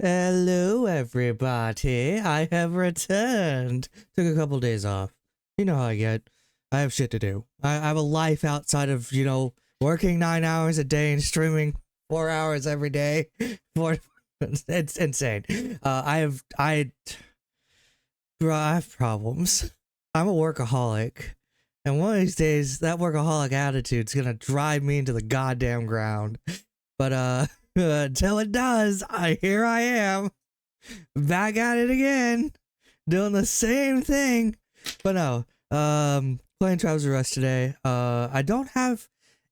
Hello, everybody. I have returned. Took a couple days off. You know how I get. I have shit to do. I have a life outside of, working 9 hours a day and streaming 4 hours every day. It's insane. Bro, I have problems. I'm a workaholic. And one of these days, that workaholic attitude's gonna drive me into the goddamn ground. But, until it does, here I am, back at it again, doing the same thing. But no, playing Travelers Rest today. I don't have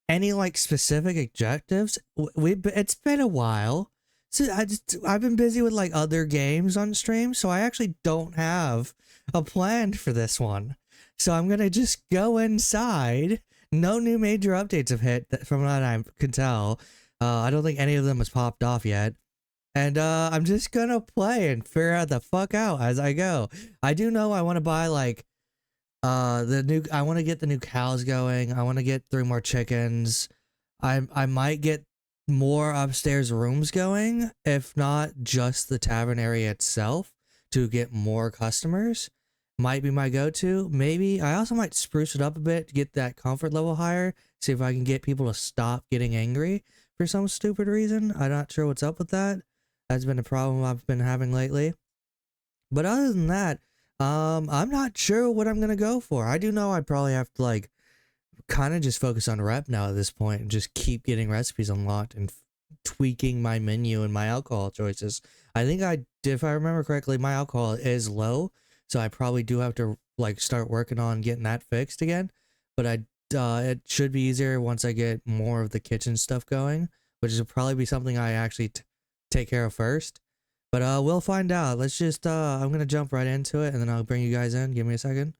any like specific objectives. It's been a while, so I've been busy with like other games on stream, so I actually don't have a plan for this one. So I'm gonna just go inside. No new major updates have hit, from what I can tell. I don't think any of them has popped off yet. And I'm just gonna play and figure out the fuck out as I go. I do know I want to buy like I want to get the new cows going. I want to get 3 more chickens. I might get more upstairs rooms going, if not just the tavern area itself, to get more customers. Might be my go-to. Maybe I also might spruce it up a bit to get that comfort level higher. See if I can get people to stop getting angry for some stupid reason. I'm not sure what's up with that. That's been a problem I've been having lately. But other than that, I'm not sure what I'm gonna go for. I do know I probably have to like kind of just focus on rep now at this point and just keep getting recipes unlocked and tweaking my menu and my alcohol choices. I think if I remember correctly, my alcohol is low, so I probably do have to like start working on getting that fixed again. But it should be easier once I get more of the kitchen stuff going, which will probably be something I actually take care of first. But we'll find out. Let's just I'm gonna jump right into it and then I'll bring you guys in. Give me a second.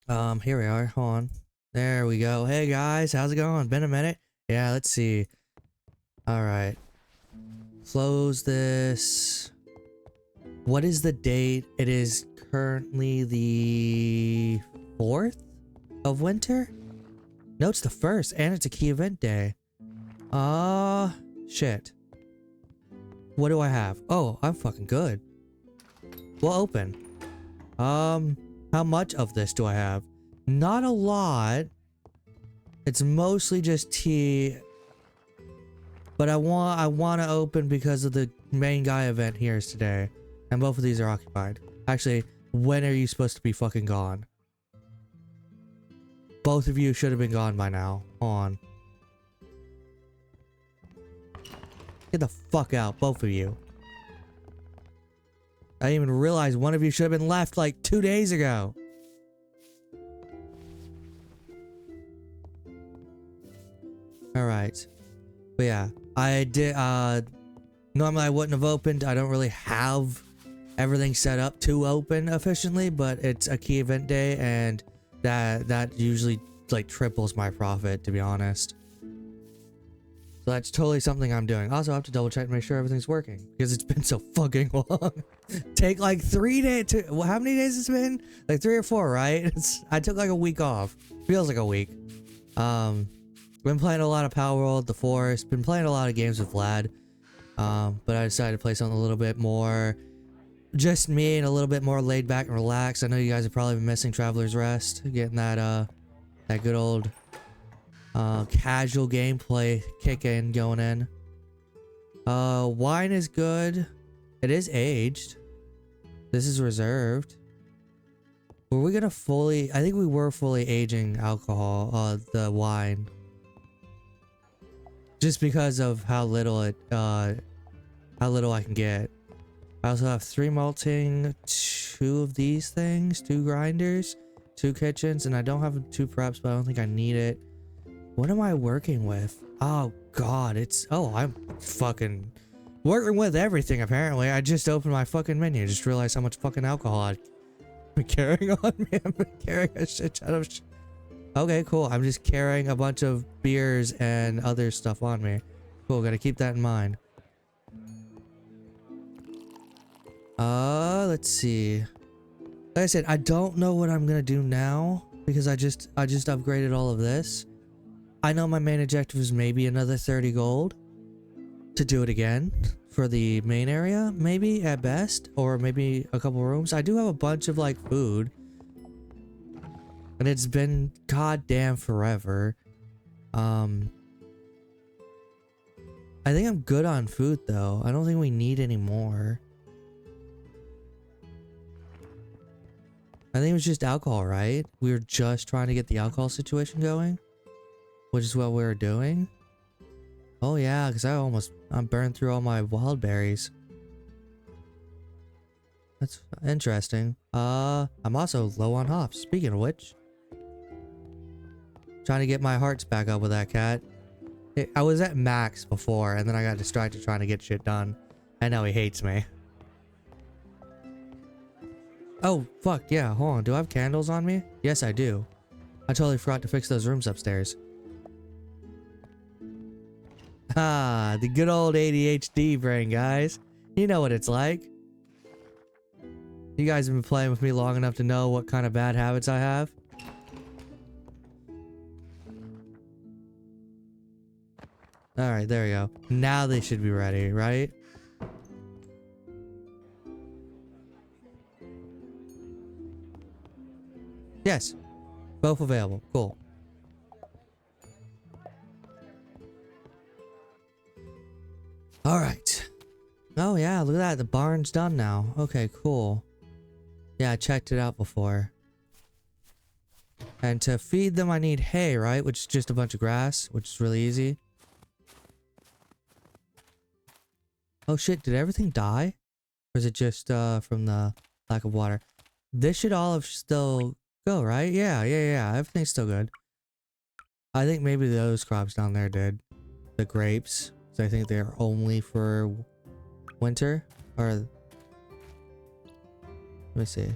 Here we are. Hold on. There we go. Hey guys, how's it going? Been a minute. Yeah, let's see. All right. Close this. What is the date? It is currently the 4th of winter? No, it's the 1st, and it's a key event day. Shit. What do I have? Oh, I'm fucking good. We'll open. How much of this do I have? Not a lot. It's mostly just tea. But I want to open because of the main guy event here is today. And both of these are occupied. Actually, when are you supposed to be fucking gone? Both of you should have been gone by now. Hold on. Get the fuck out, both of you. I didn't even realize one of you should have been left like 2 days ago. Alright. But yeah, I did, normally I wouldn't have opened. I don't really have everything set up to open efficiently, but it's a key event day and that usually like triples my profit, to be honest. So that's totally something I'm doing. Also, I have to double check to make sure everything's working because it's been so fucking long. Take like 3 days to, well, how many days it's been? Like 3 or 4, right? I took like a week off. Feels like a week. Been playing a lot of Power World, The Forest. Been playing a lot of games with Vlad. But I decided to play something a little bit more just me and a little bit more laid back and relaxed. I know you guys have probably been missing Travelers Rest, getting that good old casual gameplay kicking going in. Wine is good. It is aged. This is reserved. Were we gonna fully? I think we were fully aging alcohol, the wine, just because of how little I can get. I also have 3 malting, 2 of these things, 2 grinders, 2 kitchens, and I don't have 2 preps, but I don't think I need it. What am I working with? Oh god, I'm fucking working with everything apparently. I just opened my fucking menu, just realized how much fucking alcohol I'm carrying on me. I'm carrying a shit ton of Okay, cool. I'm just carrying a bunch of beers and other stuff on me. Cool, gotta keep that in mind. Let's see. Like I said, I don't know what I'm gonna do now because I just upgraded all of this. I know my main objective is maybe another 30 gold. to do it again for the main area, maybe at best, or maybe a couple rooms. I do have a bunch of like food, and it's been goddamn forever. I think I'm good on food though. I don't think we need any more. I think it was just alcohol, right? We were just trying to get the alcohol situation going, which is what we were doing. Oh yeah, because I burned through all my wild berries. That's interesting. I'm also low on hops. Speaking of which, trying to get my hearts back up with that cat. I was at max before, and then I got distracted trying to get shit done. And now he hates me. Oh, fuck, yeah, hold on. Do I have candles on me? Yes, I do. I totally forgot to fix those rooms upstairs. Ah, the good old ADHD brain, guys. You know what it's like. You guys have been playing with me long enough to know what kind of bad habits I have. Alright, there we go. Now they should be ready, right? Yes. Both available. Cool. Alright. Oh yeah, look at that. The barn's done now. Okay, cool. Yeah, I checked it out before. And to feed them I need hay, right? Which is just a bunch of grass, which is really easy. Oh shit, did everything die? Or is it just from the lack of water? This should all have still go, right? Yeah. Everything's still good. I think maybe those crops down there did. The grapes. So I think they're only for winter. Or let me see.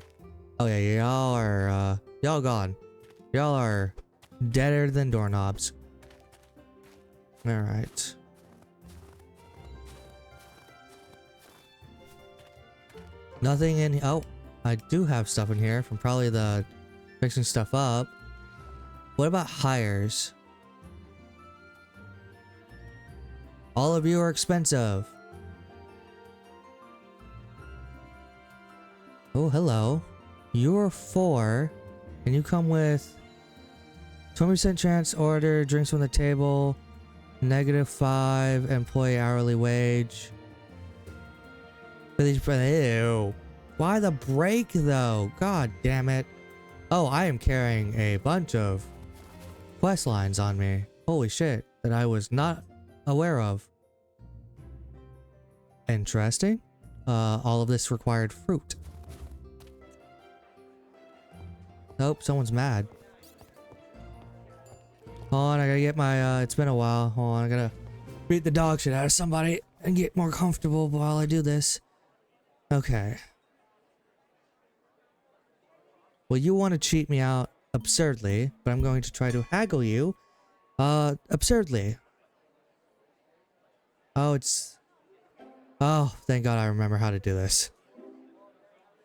Oh yeah, y'all are y'all gone. Y'all are deader than doorknobs. Alright. Nothing in... Oh, I do have stuff in here from probably the fixing stuff up. What about hires? All of you are expensive. Oh, hello. You are 4, and you come with 20% chance order, drinks from the table, -5 employee hourly wage. Ew. Why the break though? God damn it. Oh, I am carrying a bunch of quest lines on me. Holy shit, that I was not aware of. Interesting. All of this required fruit. Nope, someone's mad. Hold on, I gotta get my, it's been a while. Hold on, I gotta beat the dog shit out of somebody and get more comfortable while I do this. Okay. Well, you want to cheat me out absurdly, but I'm going to try to haggle you, absurdly. Oh, oh, thank God I remember how to do this.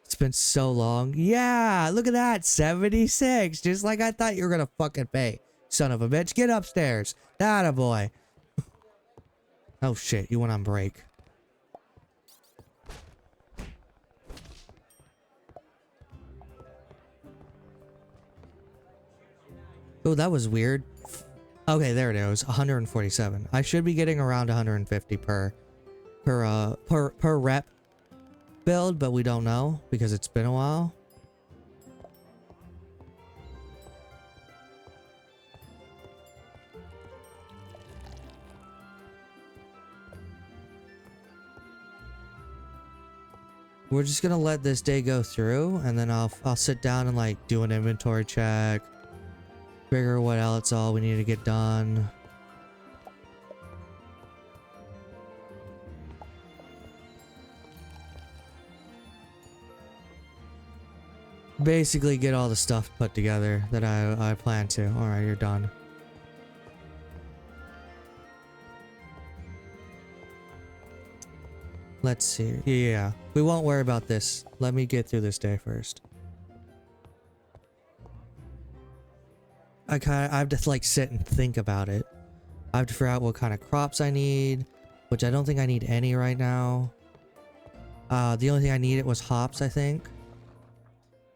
It's been so long. Yeah, look at that, 76, just like I thought you were gonna fucking pay. Son of a bitch, get upstairs. Attaboy. Oh shit, you went on break. Oh, that was weird. Okay, there it is. 147. I should be getting around 150 per rep build, but we don't know because it's been a while. We're just gonna let this day go through, and then I'll sit down and like do an inventory check. Figure what else all we need to get done. Basically get all the stuff put together that I plan to. Alright, you're done. Let's see. Yeah, we won't worry about this. Let me get through this day first. I have to like sit and think about it. I have to figure out what kind of crops I need, which I don't think I need any right now. The only thing I needed was hops, I think.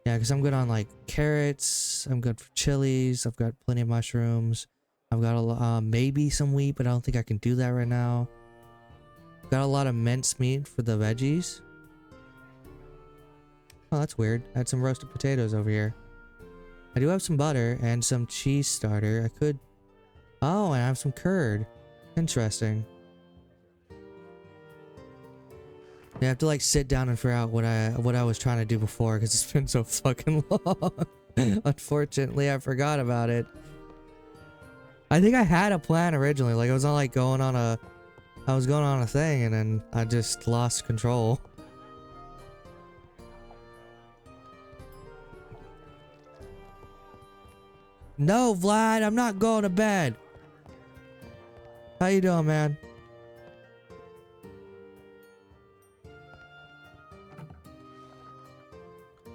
Yeah, because I'm good on like carrots. I'm good for chilies. I've got plenty of mushrooms. I've got maybe some wheat, but I don't think I can do that right now. Got a lot of minced meat for the veggies. Oh, that's weird. I had some roasted potatoes over here. I do have some butter and some cheese starter. I could... Oh, and I have some curd. Interesting. I have to like sit down and figure out what I was trying to do before because it's been so fucking long. Unfortunately, I forgot about it. I think I had a plan originally. Like I was like going on a... I was going on a thing and then I just lost control. No, Vlad, I'm not going to bed. How you doing, man?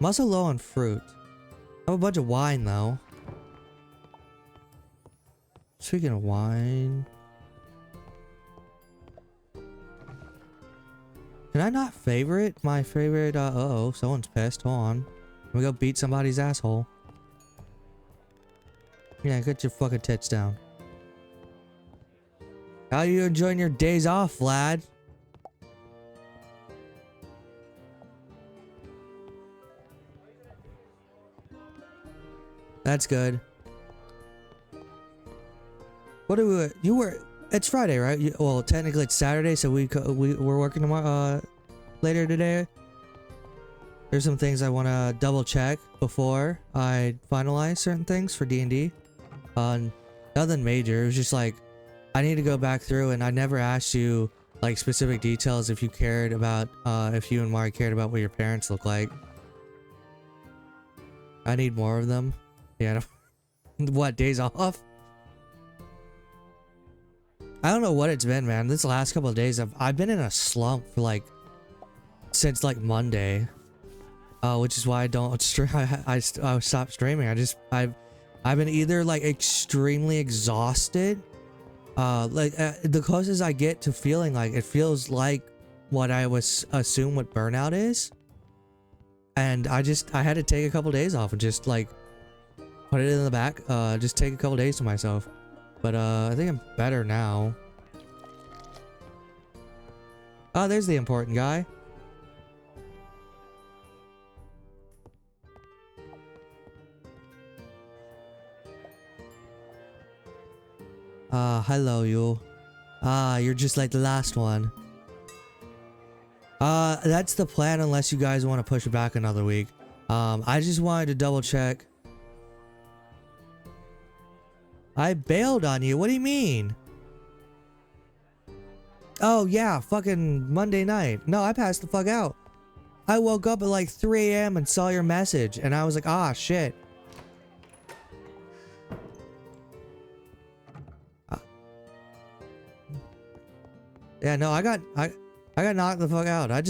I'm also low on fruit. I have a bunch of wine, though. Speaking of wine... Can I not favorite my favorite? Uh-oh, someone's pissed. Hold on. Let me go beat somebody's asshole. Yeah, get your fucking tits down. How are you enjoying your days off, Vlad? That's good. What do we... You were... It's Friday, right? Well, technically it's Saturday, so we're working tomorrow, later today. There's some things I want to double check before I finalize certain things for D&D. Nothing major. It was just like, I need to go back through, and I never asked you like specific details if you cared about, if you and Mari cared about what your parents look like. I need more of them. Yeah. What, days off? I don't know what it's been, man. This last couple of days, I've been in a slump for like since like Monday, which is why I don't stream. I stopped streaming. I've been either like extremely exhausted, the closest I get to feeling like it feels like what I was assume what burnout is, and I had to take a couple days off and just like put it in the back, just take a couple days to myself. But I think I'm better now. Oh, there's the important guy. Hello you. You're just like the last one. That's the plan unless you guys want to push it back another week. I just wanted to double check. I bailed on you. What do you mean? Oh yeah, fucking Monday night. No, I passed the fuck out. I woke up at like 3 a.m. and saw your message and I was like, ah, shit. Yeah, no, I got knocked the fuck out. I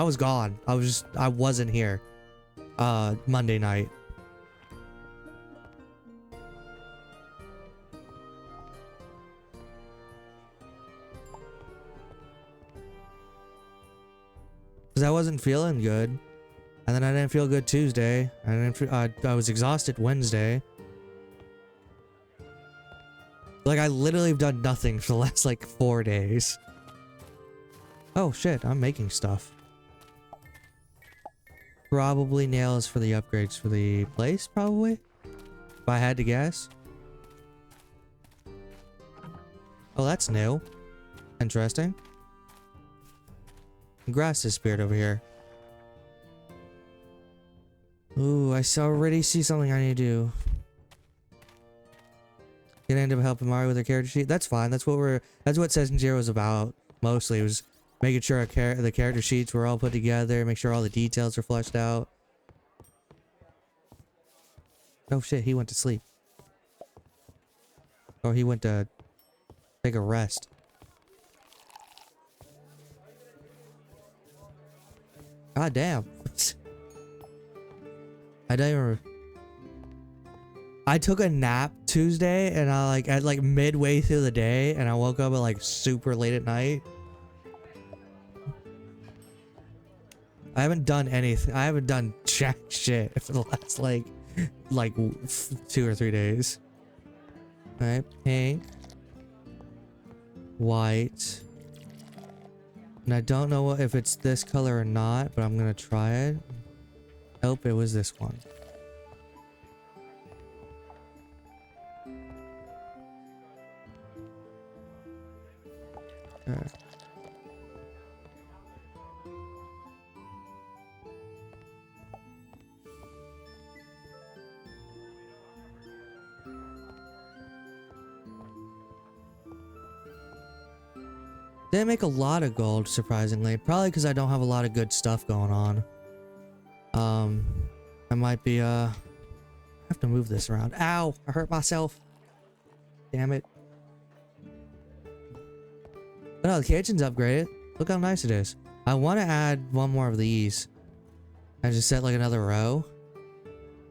was gone. I wasn't here. Monday night. Because I wasn't feeling good. And then I didn't feel good Tuesday. I was exhausted Wednesday. Like, I literally have done nothing for the last, like, 4 days. Oh, shit. I'm making stuff. Probably nails for the upgrades for the place, probably. If I had to guess. Oh, that's new. Interesting. Grass disappeared over here. Ooh, I already see something I need to do. Gonna end up helping Mari with her character sheet. That's fine. That's what Session Zero was about. Mostly, it was making sure the character sheets were all put together, make sure all the details are fleshed out. Oh shit, he went to sleep. Or he went to take a rest. God damn. I don't even... I took a nap Tuesday, and I like at like midway through the day, and I woke up at like super late at night. I haven't done anything. I haven't done jack shit for the last like 2 or 3 days. All right, pink, white, and I don't know if it's this color or not, but I'm gonna try it. Nope, it was this one. Okay. Didn't make a lot of gold, surprisingly. Probably because I don't have a lot of good stuff going on. I might be, I have to move this around. Ow! I hurt myself. Damn it. But no, the kitchen's upgraded. Look how nice it is. I want to add one more of these. I just set like another row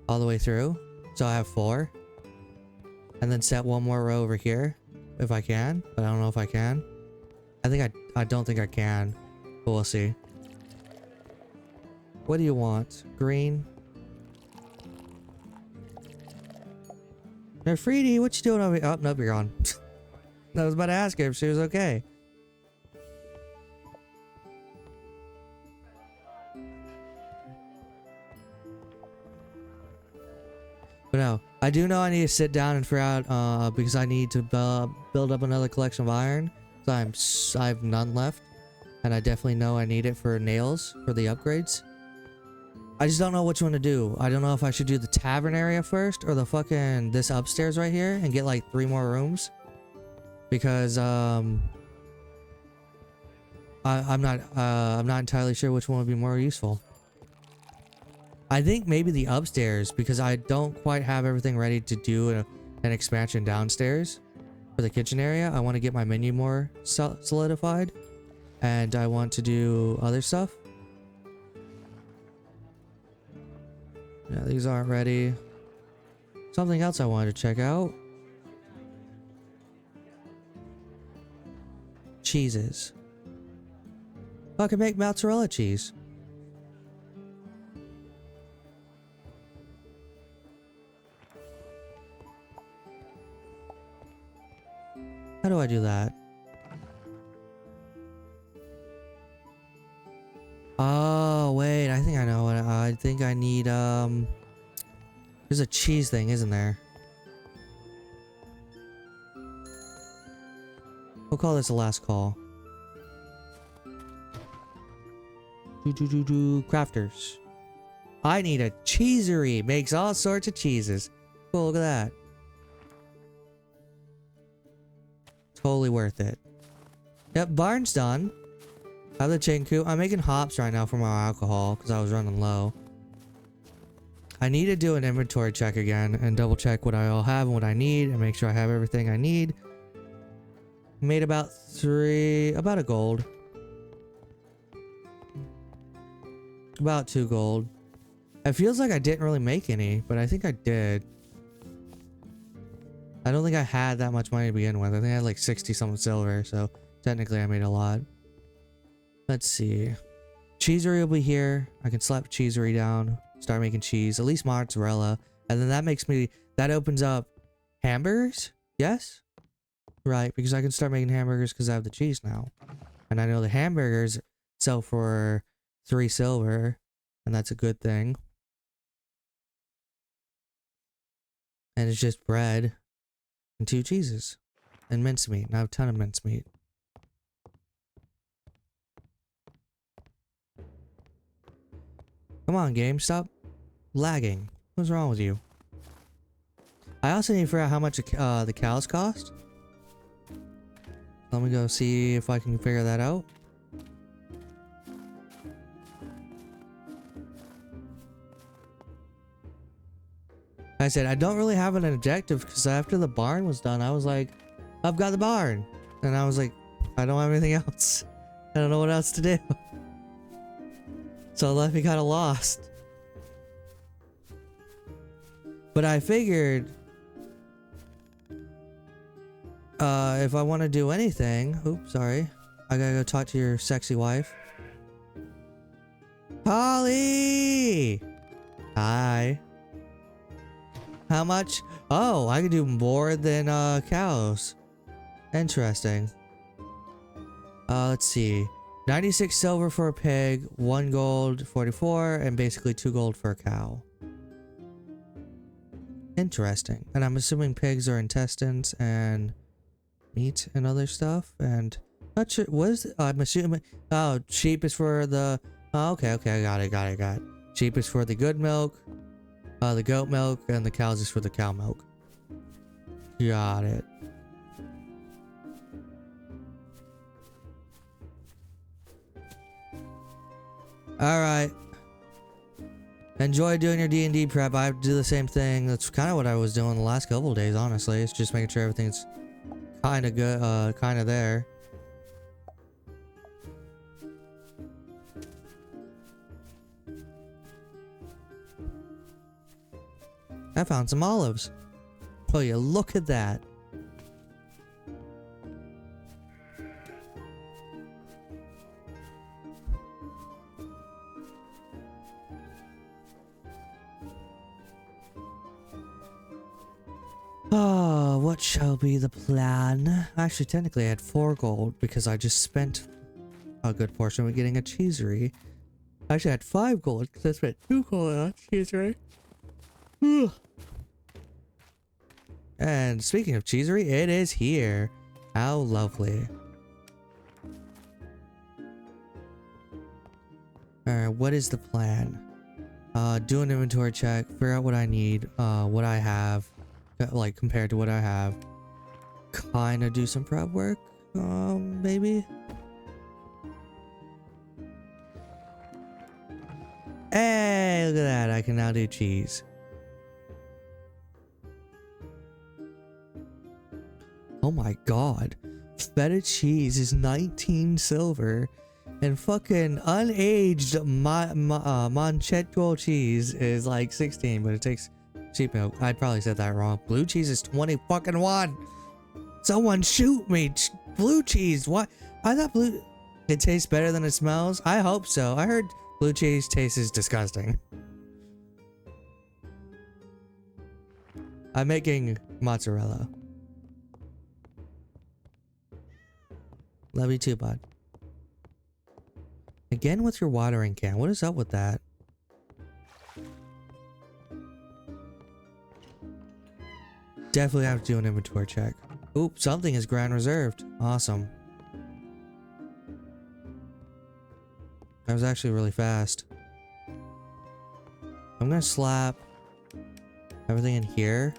all the way through. So I have 4. And then set one more row over here if I can. But I don't know if I can. I don't think I can. But we'll see. What do you want? Green? Nefertiti, what you doing over here? Oh, nope, you're on. I was about to ask her if she was okay. But no, I do know I need to sit down and figure out, because I need to build up another collection of iron. So I have none left. And I definitely know I need it for nails, for the upgrades. I just don't know which one to do. I don't know if I should do the tavern area first or the fucking this upstairs right here and get like 3 more rooms. Because I'm not entirely sure which one would be more useful. I think maybe the upstairs, because I don't quite have everything ready to do an expansion downstairs for the kitchen area. I want to get my menu more solidified, and I want to do other stuff. Yeah, these aren't ready. Something else I wanted to check out. Cheeses. Oh, I can make mozzarella cheese. How do I do that? Oh, wait, I think I know what I think I need, there's a cheese thing, isn't there? We'll call this the last call. Crafters. I need a cheesery. Makes all sorts of cheeses. Cool, look at that. Totally worth it. Yep, barn's done. I have the chicken coop. I'm making hops right now for my alcohol because I was running low. I need to do an inventory check again and double check what I all have and what I need and make sure I have everything I need. Made about a gold. About 2 gold. It feels like I didn't really make any, but I think I did. I don't think I had that much money to begin with. I think I had like 60 something silver, so technically I made a lot. Let's see. Cheesery will be here. I can slap cheesery down, start making cheese, at least mozzarella, and then that opens up hamburgers. Yes, right, because I can start making hamburgers because I have the cheese now, and I know the hamburgers sell for 3 silver, and that's a good thing. And it's just bread and 2 cheeses and mincemeat. And I have a ton of mincemeat. Come on, game, stop lagging. What's wrong with you? I also need to figure out how much the cows cost. Let me go see if I can figure that out. I said I don't really have an objective because after the barn was done, I was like, I've got the barn. And I was like, I don't have anything else. I don't know what else to do. So it left me kind of lost. But I figured if I want to do anything, oops, sorry. I gotta go talk to your sexy wife. Holly! Hi. How much? Oh, I can do more than cows. Interesting. Let's see. 96 silver for a pig, 1 gold, 44, and basically 2 gold for a cow. Interesting. And I'm assuming pigs are intestines and meat and other stuff. And not sure. What is it? I'm assuming. Oh, sheep is for the. Oh, okay, I got it. Sheep is for the good milk, the goat milk, and the cows is for the cow milk. Got it. Alright. Enjoy doing your D&D prep. I do the same thing. That's kind of what I was doing the last couple of days, honestly. It's just making sure everything's kind of good, kind of there. I found some olives. Oh yeah, look at that. Oh, what shall be the plan? Actually, technically I had 4 gold because I just spent a good portion of getting a cheesery. Actually, I had 5 gold because I spent 2 gold on a cheesery. And speaking of cheesery, it is here. How lovely. Alright, what is the plan? Do an inventory check, figure out what I need, what I have, like compared to what I have. Kinda do some prep work, maybe? Hey, look at that, I can now do cheese. Oh my god. Feta cheese is 19 silver. And fucking unaged Manchego cheese is like 16, but it takes sheep milk. I probably said that wrong. Blue cheese is 20 fucking 1. Someone shoot me. Blue cheese. What? I thought blue... It tastes better than it smells? I hope so. I heard blue cheese tastes disgusting. I'm making mozzarella. Love you too, bud. Again with your watering can. What is up with that? Definitely have to do an inventory check. Oop, something is ground reserved. Awesome. That was actually really fast. I'm gonna slap everything in here.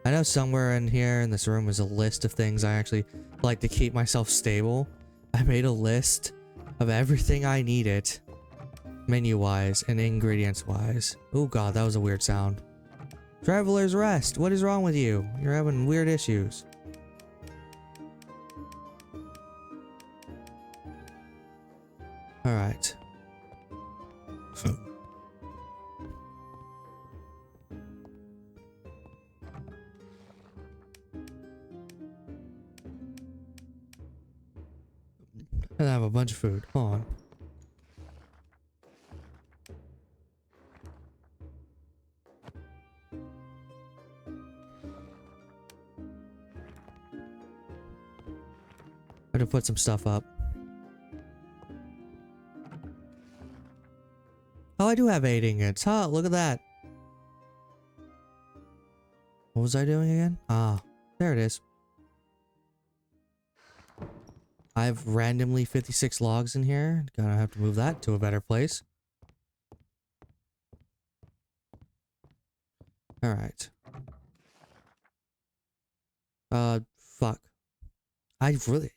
I know somewhere in here in this room is a list of things I actually like to keep myself stable. I made a list of everything I needed, menu-wise and ingredients-wise. Oh god, that was a weird sound. Traveler's Rest, what is wrong with you? You're having weird issues. Alright. I have a bunch of food. Hold on. I had to put some stuff up. Oh, I do have 8 ingots. Huh, look at that. What was I doing again? Ah, there it is. I have randomly 56 logs in here. Gonna have to move that to a better place. Alright. Fuck.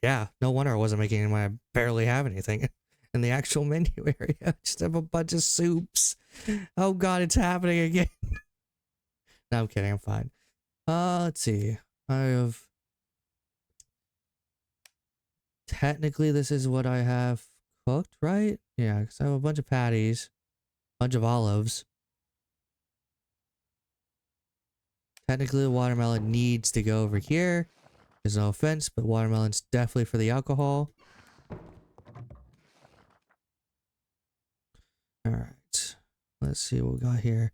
Yeah, no wonder I wasn't making it when I barely have anything in the actual menu area. I just have a bunch of soups. Oh god, it's happening again. No, I'm kidding, I'm fine. Let's see. I have... Technically, this is what I have cooked, right? Yeah, because I have a bunch of patties, bunch of olives. Technically, the watermelon needs to go over here. There's no offense, but watermelon's definitely for the alcohol. Alright. Let's see what we got here.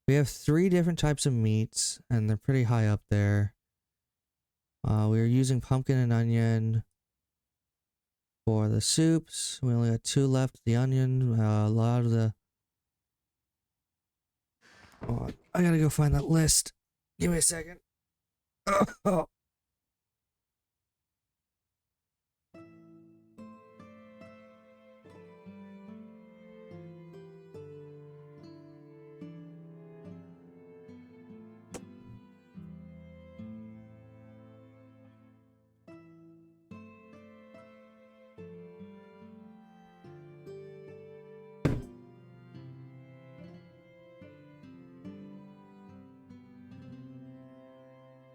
We have 3 different types of meats, and they're pretty high up there. We are using pumpkin and onion for the soups. We only got 2 left. The onion, a lot of the... Oh, I gotta go find that list. Give me a second. Oh.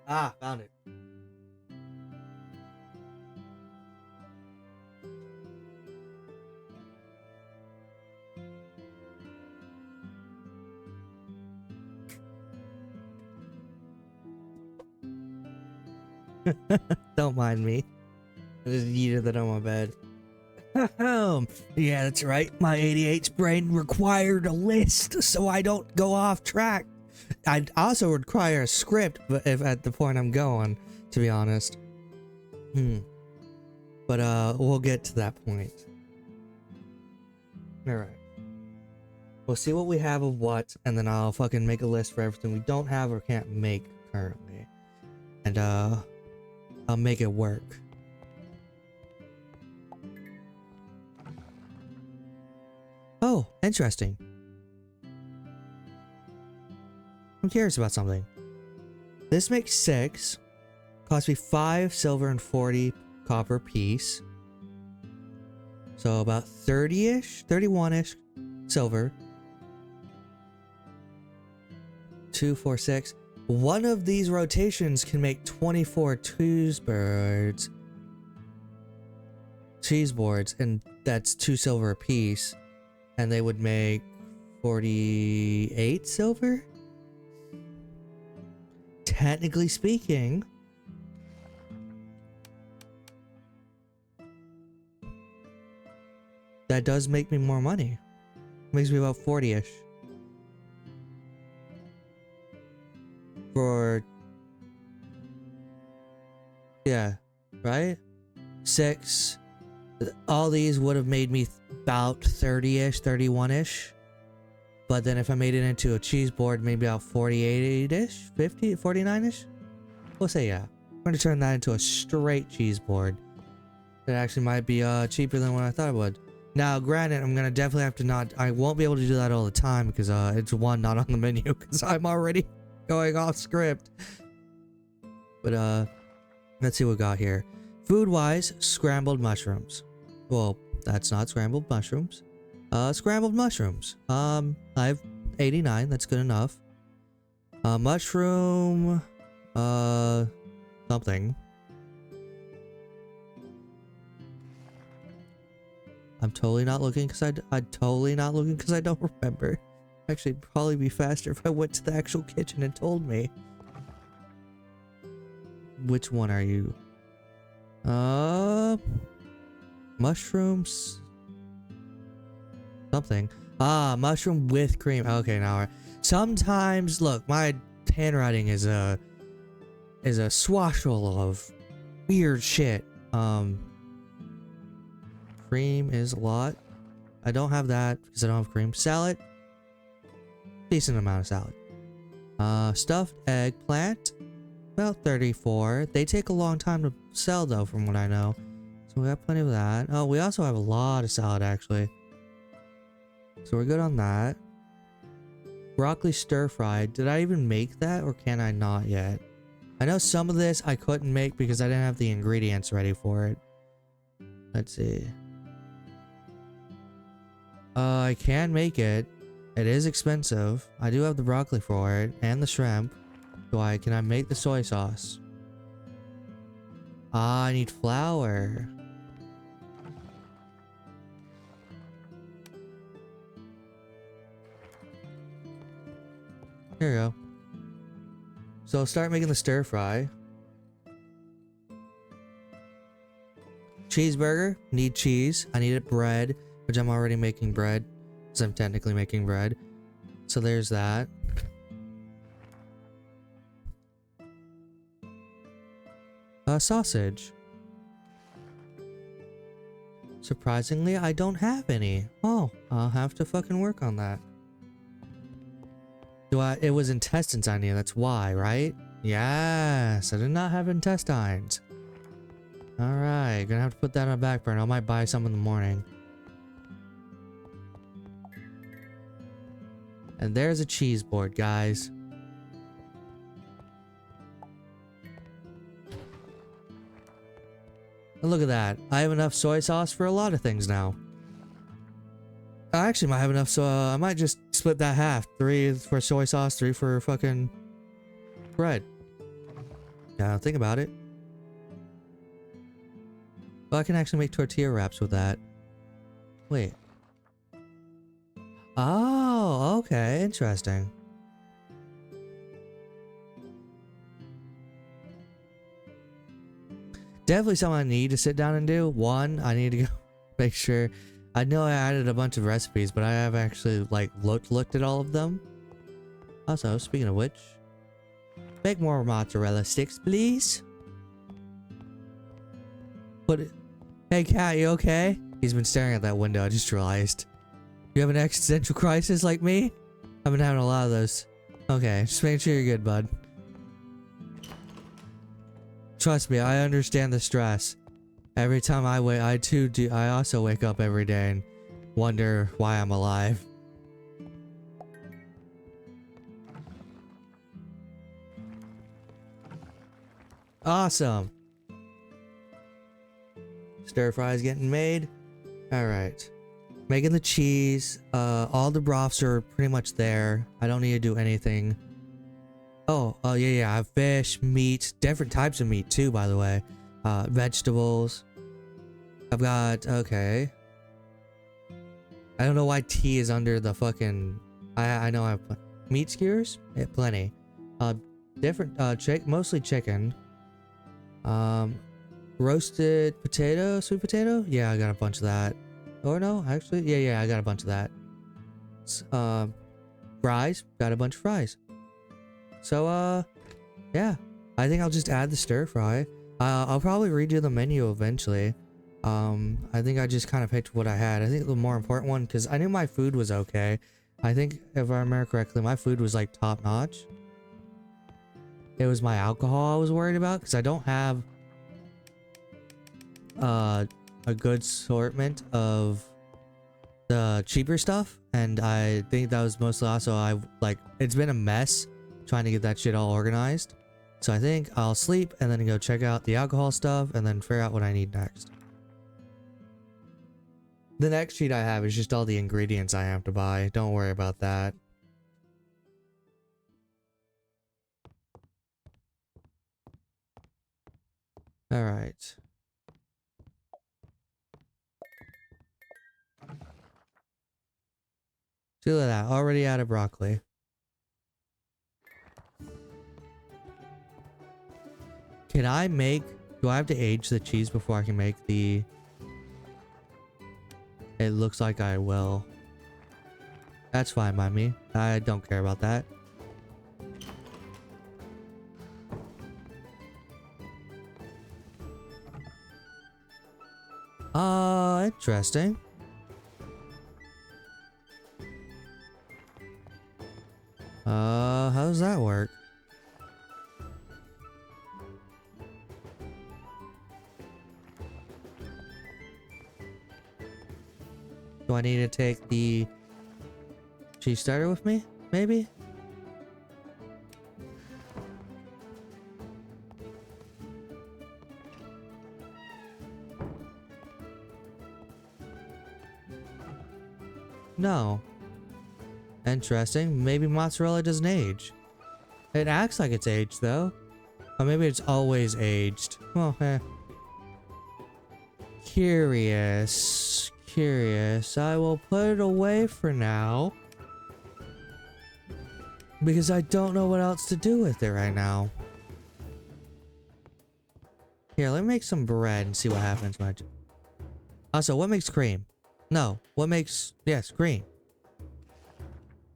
Ah, found it. Don't mind me. I just yeeted that on my bed. Yeah, that's right. My ADHD brain required a list so I don't go off track. I'd also require a script, but if at the point I'm going, to be honest. But we'll get to that point. Alright. We'll see what we have of what, and then I'll fucking make a list for everything we don't have or can't make currently. And I'll make it work. Oh, interesting. I'm curious about something. This makes 6. Cost me 5 silver and 40 copper piece. So about 30-ish, 31-ish silver. 2, 4, 6. One of these rotations can make 24 cheeseboards. And that's 2 silver a piece. And they would make 48 silver? Technically speaking, that does make me more money. Makes me about 40-ish. For... yeah, right? 6. All these would have made me about 30-ish, 31-ish. But then if I made it into a cheese board, maybe about 48-ish, 50, 49-ish? We'll say yeah. I'm going to turn that into a straight cheese board. It actually might be cheaper than what I thought it would. Now, granted, I'm going to definitely have to not... I won't be able to do that all the time because it's one not on the menu because I'm already going off script. But let's see what we got here. Food-wise, scrambled mushrooms. Well, that's not scrambled mushrooms. Scrambled mushrooms. I have 89. That's good enough. Mushroom. Something. I'm totally not looking because I'm totally not looking because I don't remember. Actually, it'd probably be faster if I went to the actual kitchen and told me. Which one are you? Mushrooms. Something. Ah, mushroom with cream. Okay, now sometimes look, my handwriting is a swashful of weird shit. Cream is a lot. I don't have that because I don't have cream. Salad. Decent amount of salad. Stuffed eggplant. About 34. They take a long time to sell though, from what I know. So we got plenty of that. Oh, we also have a lot of salad actually. So we're good on that. Broccoli stir fried. Did I even make that or can I not yet? I know some of this I couldn't make because I didn't have the ingredients ready for it. Let's see. I can make it. It is expensive. I do have the broccoli for it and the shrimp. Can I make the soy sauce? Ah, I need flour. Here we go. So I'll start making the stir fry. Cheeseburger, need cheese. I need bread, which I'm already making bread, because I'm technically making bread. So there's that. Sausage. Surprisingly, I don't have any. Oh, I'll have to fucking work on that. It was intestines I need, that's why, right? Yes, I did not have intestines. Alright, gonna have to put that on a back burner. I might buy some in the morning. And there's a cheese board, guys. And look at that. I have enough soy sauce for a lot of things now. I actually might have enough, so I might just split that half. 3 for soy sauce, 3 for fucking bread. Yeah, think about it. Well, I can actually make tortilla wraps with that. Wait. Oh, okay, interesting. Definitely something I need to sit down and do. One, I need to go make sure. I know I added a bunch of recipes, but I have actually like looked at all of them. Also, speaking of which, make more mozzarella sticks, please. Put it. Hey, cat, you okay? He's been staring at that window. I just realized. You have an existential crisis like me? I've been having a lot of those. Okay, just make sure you're good, bud. Trust me, I understand the stress. Every time I wake, I also wake up every day and wonder why I'm alive. Awesome. Stir fries getting made. All right. Making the cheese. All the broths are pretty much there. I don't need to do anything. Oh, yeah. I have fish, meat, different types of meat too, by the way. Vegetables. I've got, okay. I don't know why tea is under the fucking, I know I have meat skewers? Yeah, plenty. Different, mostly chicken. Roasted potato, sweet potato? Yeah, I got a bunch of that. Or no, actually, yeah, I got a bunch of that. Fries, got a bunch of fries. So, yeah. I think I'll just add the stir fry. I'll probably redo the menu eventually. I think I just kind of picked what I had. I think the more important one, because I knew my food was okay. I think, if I remember correctly, my food was like top notch. It was my alcohol I was worried about, because I don't have a good assortment of the cheaper stuff, and I think that was mostly also it's been a mess trying to get that shit all organized. So I think I'll sleep and then go check out the alcohol stuff and then figure out what I need next. The next sheet I have is just all the ingredients I have to buy. Don't worry about that. All right. See, look at that. Already out of broccoli. Can I make... Do I have to age the cheese before I can make the... It looks like I will. That's fine by me. I don't care about that. Interesting. How does that work? Do I need to take the cheese starter with me? Maybe? No. Interesting. Maybe mozzarella doesn't age. It acts like it's aged though. Or maybe it's always aged. Well, Curious. I will put it away for now. Because I don't know what else to do with it right now. Here, let me make some bread and see what happens when I do. Also, what makes cream? No, what makes... Yes, cream.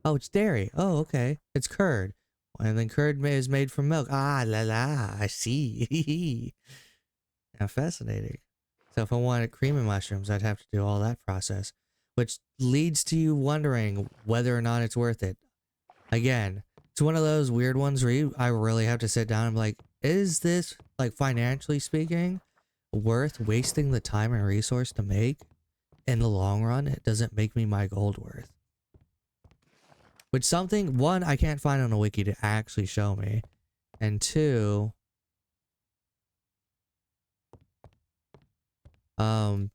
Oh, it's dairy. Oh, okay. It's curd. And then curd is made from milk. Ah, la la, I see. Now, fascinating. So if I wanted creamy mushrooms, I'd have to do all that process. Which leads to you wondering whether or not it's worth it. Again, it's one of those weird ones where I really have to sit down and be like, is this, like, financially speaking, worth wasting the time and resource to make? In the long run, it doesn't make me my gold worth. Which something, one, I can't find on a wiki to actually show me. And two, I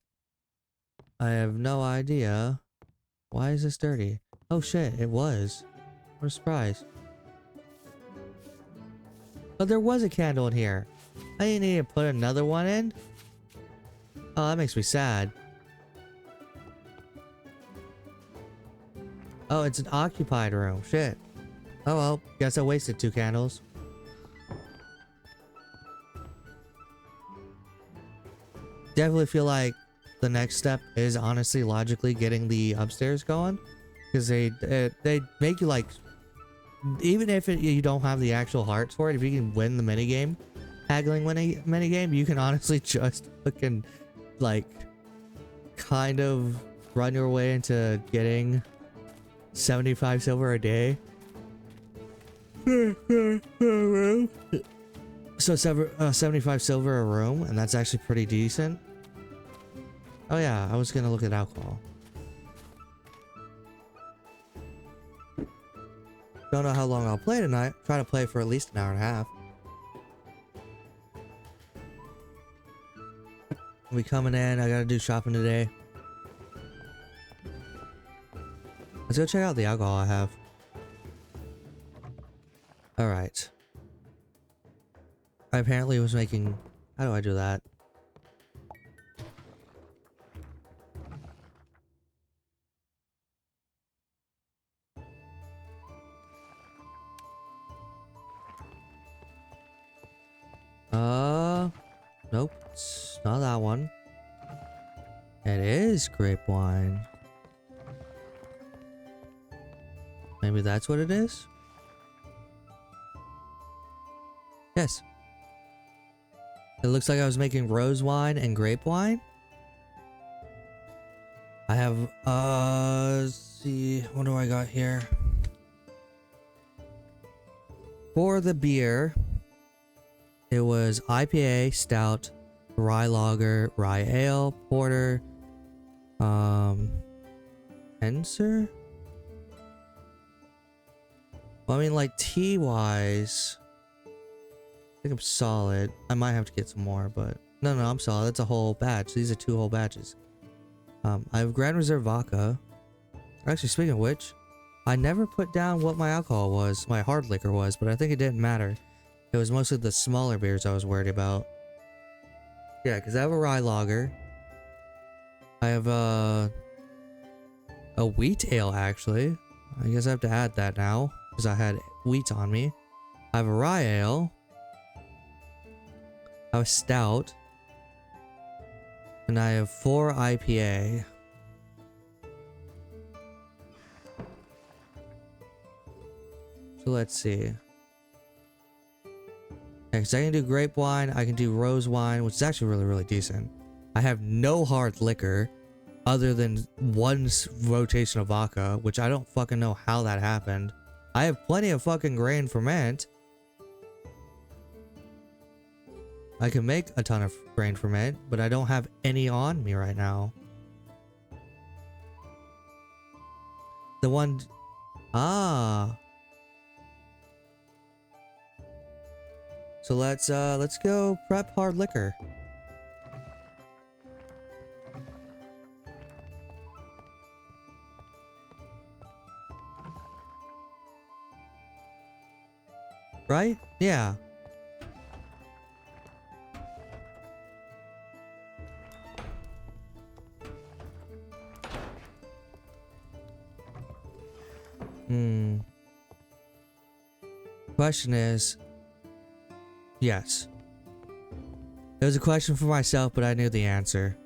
have no idea. Why is this dirty? Oh shit, it was. What a surprise. But there was a candle in here. I didn't need to put another one in? Oh, that makes me sad. Oh, it's an occupied room. Shit. Oh well, guess I wasted 2 candles. Definitely feel like the next step is honestly logically getting the upstairs going. Because they make you like... Even if you don't have the actual hearts for it, if you can win the minigame, haggling minigame, you can honestly just fucking, like, kind of run your way into getting 75 silver a day. So 75 silver a room, and that's actually pretty decent. Oh yeah, I was gonna look at alcohol. Don't know how long I'll play tonight. Try to play for at least an hour and a half. I'll be coming in. I gotta do shopping today. Let's go check out the alcohol I have. Alright. I apparently was making... How do I do that? Nope. It's not that one. It is grape wine. Maybe that's what it is? Yes. It looks like I was making rose wine and grape wine. I have, let's see, what do I got here? For the beer, it was IPA, stout, rye lager, rye ale, porter, Enser? Well, I mean, like, tea-wise, I think I'm solid. I might have to get some more, but... No, I'm solid. That's a whole batch. These are 2 whole batches. I have Grand Reserve Vodka. Actually, speaking of which, I never put down what my alcohol was, my hard liquor was, but I think it didn't matter. It was mostly the smaller beers I was worried about. Yeah, because I have a rye lager. I have a wheat ale, actually. I guess I have to add that now, because I had wheat on me. I have a rye ale. I have a stout. And I have 4 IPA. So let's see. Because I can do grape wine, I can do rose wine, which is actually really, really decent. I have no hard liquor other than 1 rotation of vodka, which I don't fucking know how that happened. I have plenty of fucking grain ferment. I can make a ton of grain ferment, but I don't have any on me right now. The one... Ah... So let's go prep hard liquor. Right? Yeah. Question is, yes. It was a question for myself, but I knew the answer.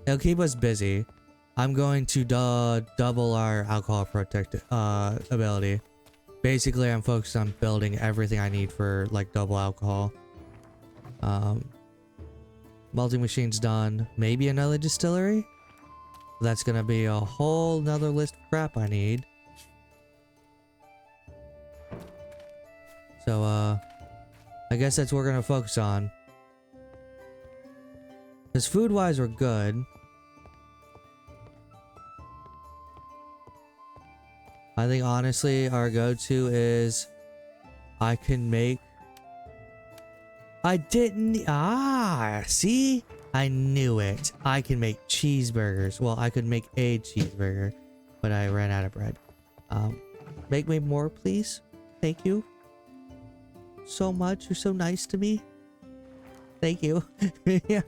It'll keep us busy. I'm going to double our alcohol protect ability. Basically, I'm focused on building everything I need for like double alcohol. Multi-machine's done. Maybe another distillery? That's gonna be a whole nother list of crap I need. So, I guess that's what we're gonna focus on. Because food-wise, we're good. I think, honestly, our go-to is... I can make... I didn't... Ah! See? I knew it. I can make cheeseburgers. Well, I could make a cheeseburger, but I ran out of bread. Make me more, please. Thank you so much. You're so nice to me. Thank you. Yeah.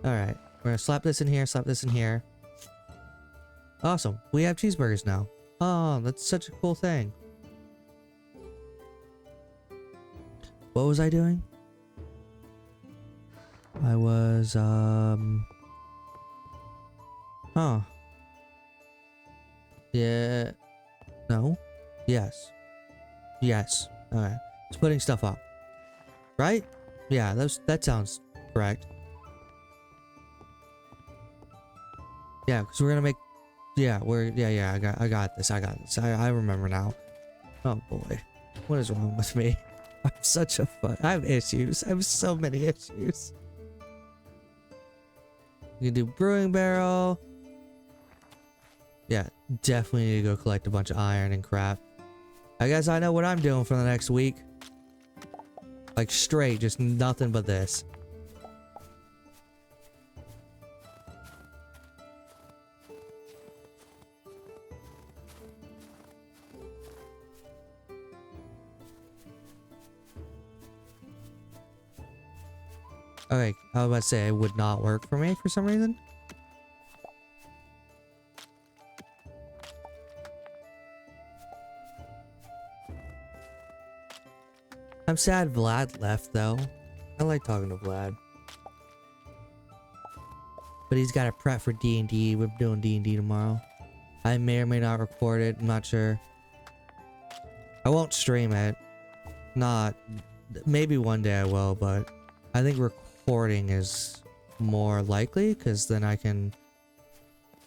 Alright. We're gonna slap this in here, slap this in here. Awesome. We have cheeseburgers now. Oh, that's such a cool thing. What was I doing? I was, huh. Yeah. No? Yes. Yes. Alright. It's putting stuff up. Right? Yeah, that sounds correct. Yeah, because we're gonna make... Yeah, I got this. I remember now. Oh boy. What is wrong with me? I'm such a fun... I have issues. I have so many issues. You can do brewing barrel. Yeah, definitely need to go collect a bunch of iron and crap. I guess I know what I'm doing for the next week. Like straight, just nothing but this. Okay, I was about to say it would not work for me for some reason. I'm sad Vlad left though. I like talking to Vlad. But he's got to prep for D&D. We're doing D&D tomorrow. I may or may not record it. I'm not sure. I won't stream it. Not... Maybe one day I will, but I think recording is more likely because then I can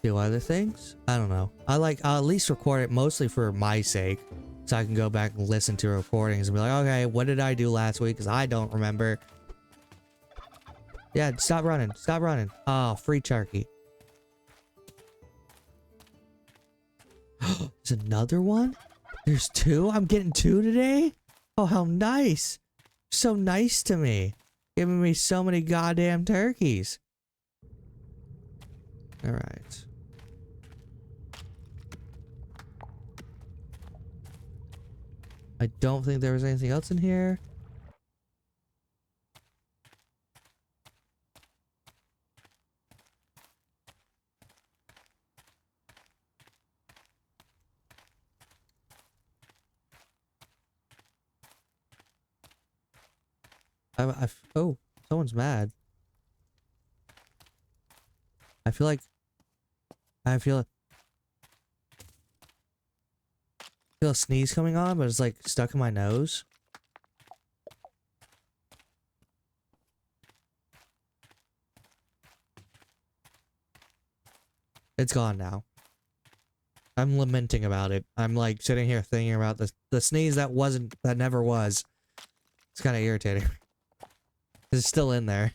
do other things. I don't know. I'll at least record it mostly for my sake. So I can go back and listen to recordings and be like, okay, what did I do last week? Because I don't remember. Yeah, stop running. Stop running. Oh, free turkey. There's another one? There's two? I'm getting two today? Oh, how nice. So nice to me. Giving me so many goddamn turkeys. Alright. I don't think there was anything else in here. Oh, someone's mad. I feel a sneeze coming on, but it's like stuck in my nose. It's gone now. I'm lamenting about it. I'm like sitting here thinking about the sneeze that never was. It's kind of irritating. It's still in there.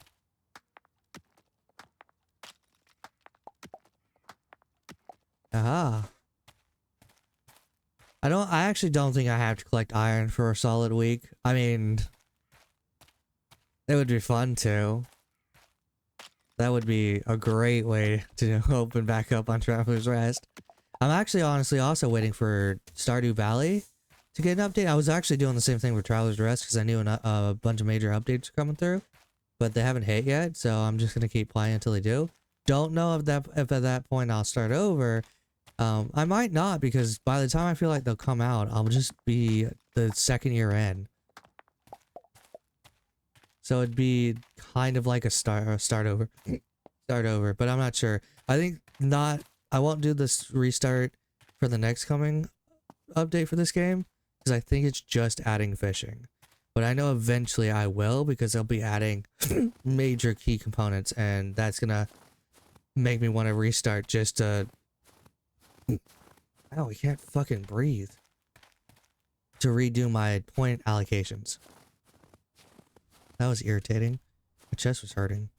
Aha. I actually don't think I have to collect iron for a solid week. I mean, it would be fun too. That would be a great way to open back up on Traveler's Rest. I'm actually honestly also waiting for Stardew Valley to get an update. I was actually doing the same thing with Traveler's Rest because I knew a bunch of major updates are coming through, but they haven't hit yet, so I'm just gonna keep playing until they do. Don't know if at that point I'll start over. I might not, because by the time I feel like they'll come out, I'll just be the second year in. So it'd be kind of like a start over. Start over, but I'm not sure. I think not. I won't do this restart for the next coming update for this game because I think it's just adding fishing. But I know eventually I will because they'll be adding major key components, and that's gonna make me want to restart just to. Oh, we can't fucking breathe. To redo my point allocations. That was irritating. My chest was hurting.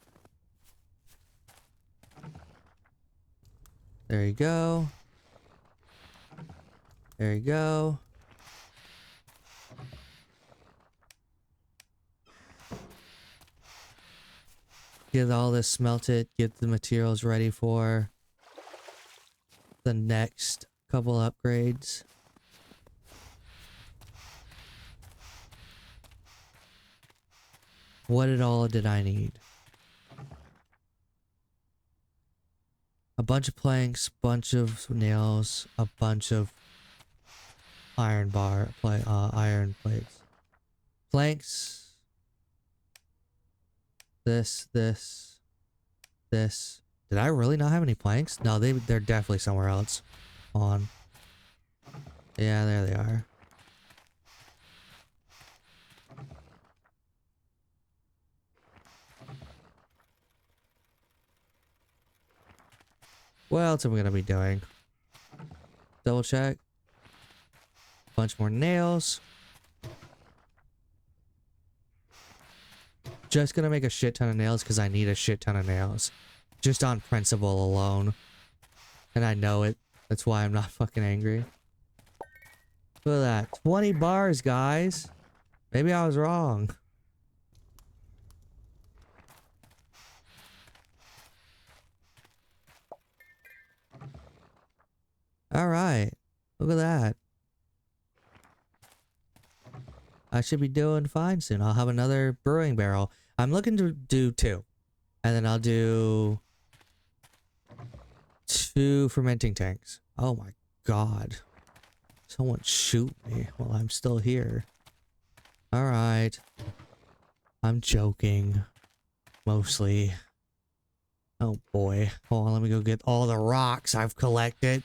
There you go. There you go. Get all this smelted, get the materials ready for the next couple upgrades. What all did I need? A bunch of planks, bunch of nails, a bunch of iron plates. Planks. This. Did I really not have any planks? No, they're definitely somewhere else. On. Yeah, there they are. What else am I gonna be doing? Double check. Bunch more nails. Just gonna make a shit ton of nails because I need a shit ton of nails. Just on principle alone. And I know it. That's why I'm not fucking angry. Look at that. 20 bars, guys. Maybe I was wrong. Alright. Look at that. I should be doing fine soon. I'll have another brewing barrel. I'm looking to do 2. And then I'll do 2 fermenting tanks. Oh my god. Someone shoot me while I'm still here. Alright. I'm joking. Mostly. Oh boy. Hold on, let me go get all the rocks I've collected.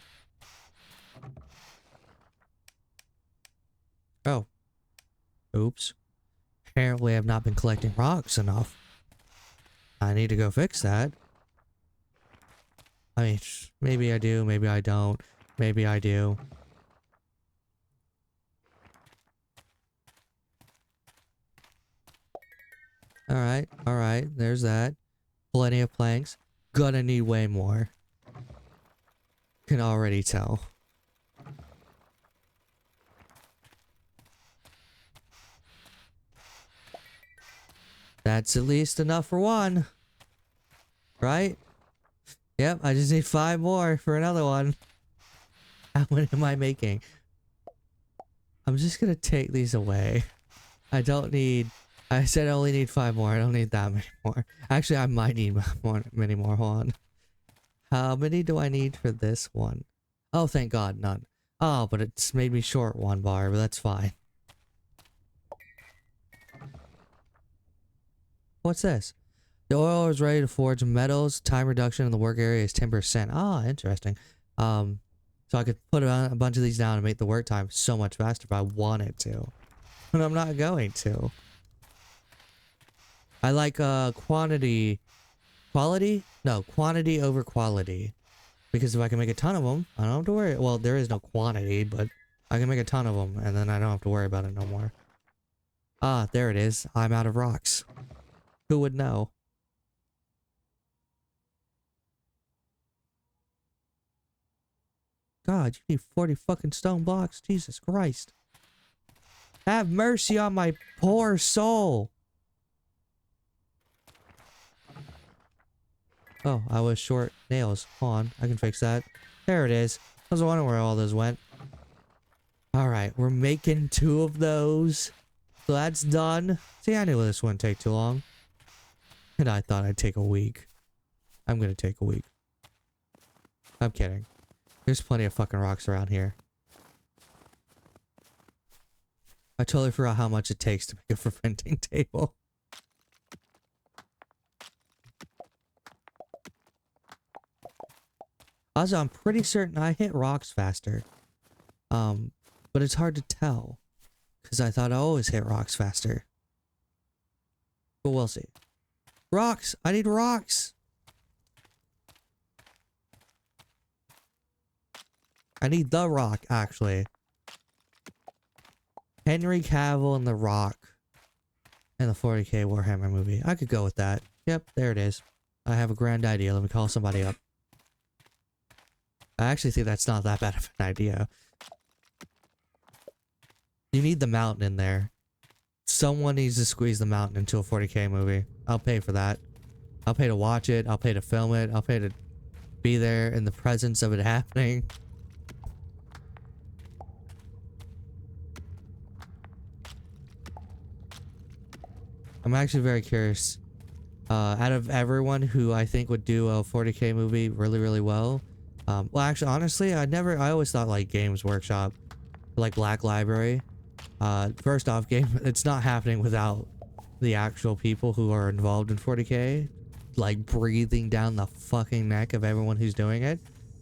Oh. Oops. Apparently I've not been collecting rocks enough. I need to go fix that. I mean, maybe I do, maybe I don't. Maybe I do. Alright, there's that. Plenty of planks. Gonna need way more. Can already tell. That's at least enough for one. Right? Yep, I just need 5 more for another one. How many am I making? I'm just gonna take these away. I don't need... I said I only need 5 more. I don't need that many more. Actually, I might need many more. Hold on. How many do I need for this one? Oh, thank God, none. Oh, but it's made me short 1 bar, but that's fine. What's this? The oil is ready to forge metals. Time reduction in the work area is 10%. Ah, interesting. So I could put a bunch of these down and make the work time so much faster if I wanted to. But I'm not going to. I like quantity over quality. Because if I can make a ton of them, I don't have to worry. Well, there is no quantity, but I can make a ton of them and then I don't have to worry about it no more. Ah, there it is. I'm out of rocks. Who would know? God, you need 40 fucking stone blocks. Jesus Christ. Have mercy on my poor soul. Oh, I was short nails. Hold on, I can fix that. There it is. I was wondering where all those went. Alright, we're making 2 of those. So that's done. See, I knew this wouldn't take too long. And I thought I'd take a week. I'm gonna take a week. I'm kidding. There's plenty of fucking rocks around here. I totally forgot how much it takes to make a fermenting table. Also, I'm pretty certain I hit rocks faster. But it's hard to tell. Because I thought I always hit rocks faster. But we'll see. Rocks! I need rocks! I need the Rock, actually. Henry Cavill and the Rock. And the 40k Warhammer movie. I could go with that. Yep, there it is. I have a grand idea. Let me call somebody up. I actually think that's not that bad of an idea. You need the mountain in there. Someone needs to squeeze the mountain into a 40k movie. I'll pay for that. I'll pay to watch it. I'll pay to film it. I'll pay to be there in the presence of it happening. I'm actually very curious. Out of everyone who I think would do a 40k movie really, really well. Well, actually, honestly, I always thought like Games Workshop, like Black Library. First off, it's not happening without the actual people who are involved in 40k, like breathing down the fucking neck of everyone who's doing it.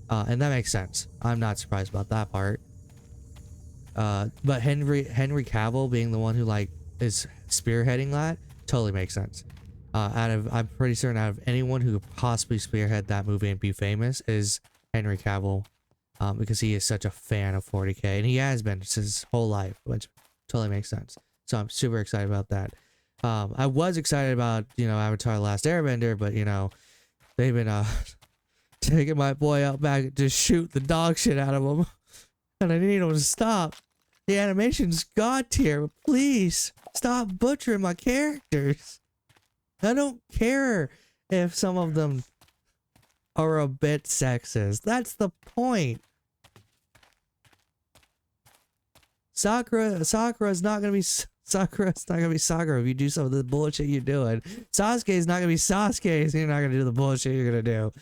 And that makes sense. I'm not surprised about that part. But Henry Cavill being the one who like is spearheading that totally makes sense. I'm pretty certain out of anyone who could possibly spearhead that movie and be famous is Henry Cavill, because he is such a fan of 40k and he has been since his whole life, which totally makes sense. So I'm super excited about that. I was excited about, you know, Avatar: The Last Airbender, but you know, they've been taking my boy out back to shoot the dog shit out of him, and I need him to stop. The animation's god tier, but please stop butchering my characters. I don't care if some of them are a bit sexist. That's the point. Sakura's not gonna be Sakura if you do some of the bullshit you're doing. Sasuke's not gonna be Sasuke if you're not gonna do the bullshit you're gonna do.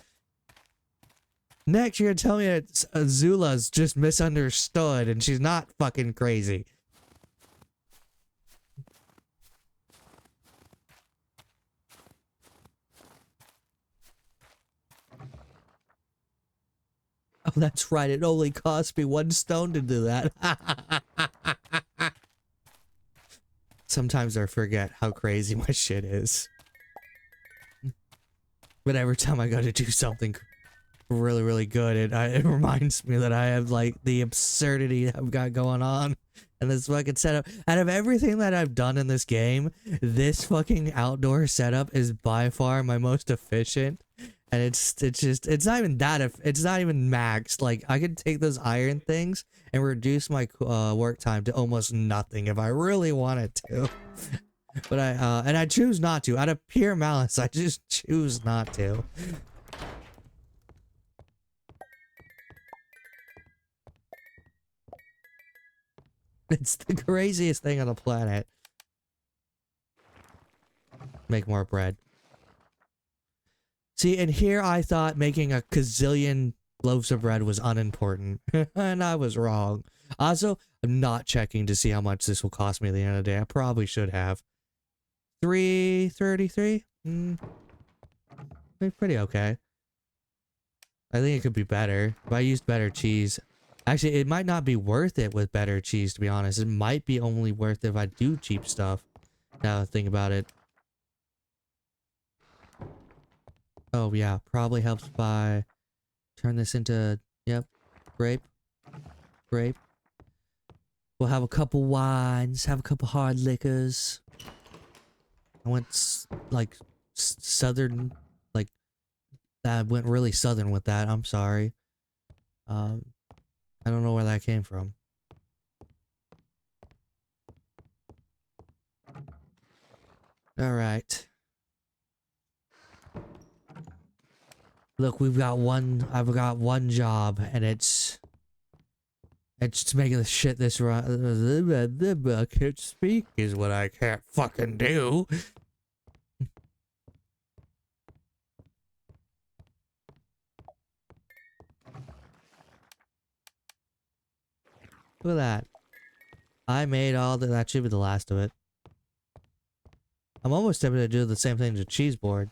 Next, you're gonna tell me that Azula's just misunderstood and she's not fucking crazy. Oh, that's right. It only cost me 1 stone to do that. Sometimes I forget how crazy my shit is. But every time I go to do something really, really good, it reminds me that I have like the absurdity I've got going on. And this fucking setup. Out of everything that I've done in this game, this fucking outdoor setup is by far my most efficient. And it's not even that, it's not even maxed. Like, I could take those iron things and reduce my work time to almost nothing if I really wanted to. But I choose not to. Out of pure malice, I just choose not to. It's the craziest thing on the planet. Make more bread. See, and here I thought making a gazillion loaves of bread was unimportant. And I was wrong. Also, I'm not checking to see how much this will cost me at the end of the day. I probably should have. $3.33? Pretty okay. I think it could be better. If I used better cheese. Actually, it might not be worth it with better cheese, to be honest. It might be only worth it if I do cheap stuff. Now that I think about it. Oh, yeah. Probably helps by... Turn this into... Yep. Grape. Grape. We'll have a couple wines. Have a couple hard liquors. I went, like, southern... Like... I went really southern with that. I'm sorry. I don't know where that came from. Alright. Look, I've got one job, and it's making the shit this right. I can't speak is what I can't fucking do. Look at that. I made all that should be the last of it. I'm almost tempted to do the same thing to cheese board.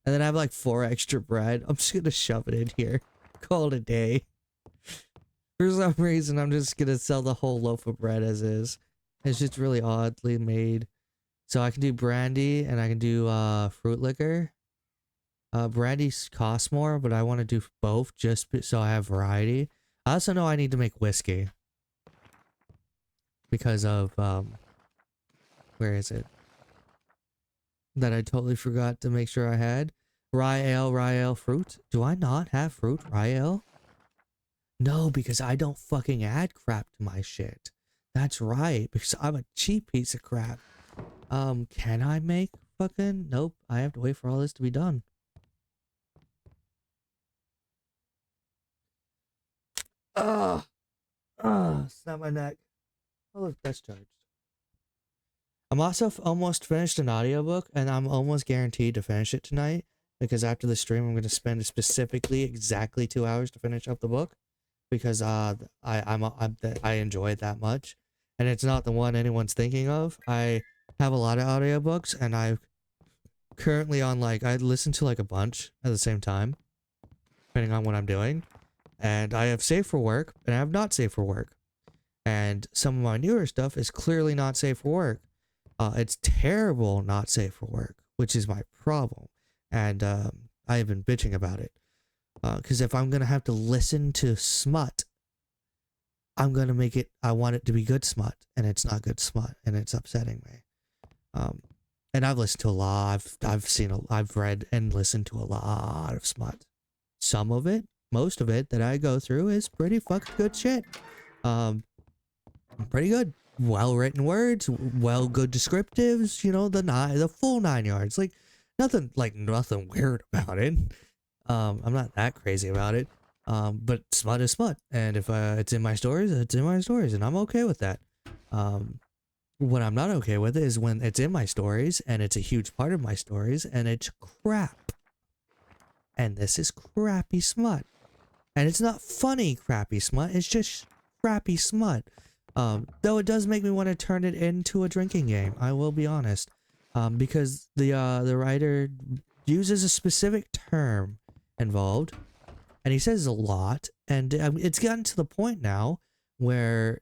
And then I have like 4 extra bread. I'm just gonna shove it in here. Call it a day. For some reason, I'm just gonna sell the whole loaf of bread as is. It's just really oddly made. So I can do brandy and I can do fruit liquor. Brandy costs more, but I want to do both just so I have variety. I also know I need to make whiskey. Because of, where is it? That I totally forgot to make sure I had. Rye ale, fruit. Do I not have fruit, rye ale? No, because I don't fucking add crap to my shit. That's right, because I'm a cheap piece of crap. Can I make fucking... Nope, I have to wait for all this to be done. Snap my neck. Oh, look, that's charged. I'm also almost finished an audiobook, and I'm almost guaranteed to finish it tonight, because after the stream, I'm going to spend specifically exactly 2 hours to finish up the book, because I enjoy it that much, and it's not the one anyone's thinking of. I have a lot of audiobooks, and I'm currently on I listen to a bunch at the same time, depending on what I'm doing, and I have safe for work, and I have not safe for work, and some of my newer stuff is clearly not safe for work. It's terrible not safe for work, which is my problem. And I have been bitching about it. Because if I'm going to have to listen to smut, I'm going to make it, I want it to be good smut. And it's not good smut. And it's upsetting me. And I've listened to a lot. I've read and listened to a lot of smut. Some of it, most of it that I go through is pretty fucking good shit. Pretty good. Well-written words, good descriptives, you know, the full 9 yards. Nothing weird about it. I'm not that crazy about it. But smut is smut. And if it's in my stories, it's in my stories, and I'm okay with that. What I'm not okay with is when it's in my stories, and it's a huge part of my stories, and it's crap. And this is crappy smut. And it's not funny crappy smut, it's just crappy smut. Though it does make me want to turn it into a drinking game, I will be honest. Because the writer uses a specific term involved, and he says a lot, and it's gotten to the point now where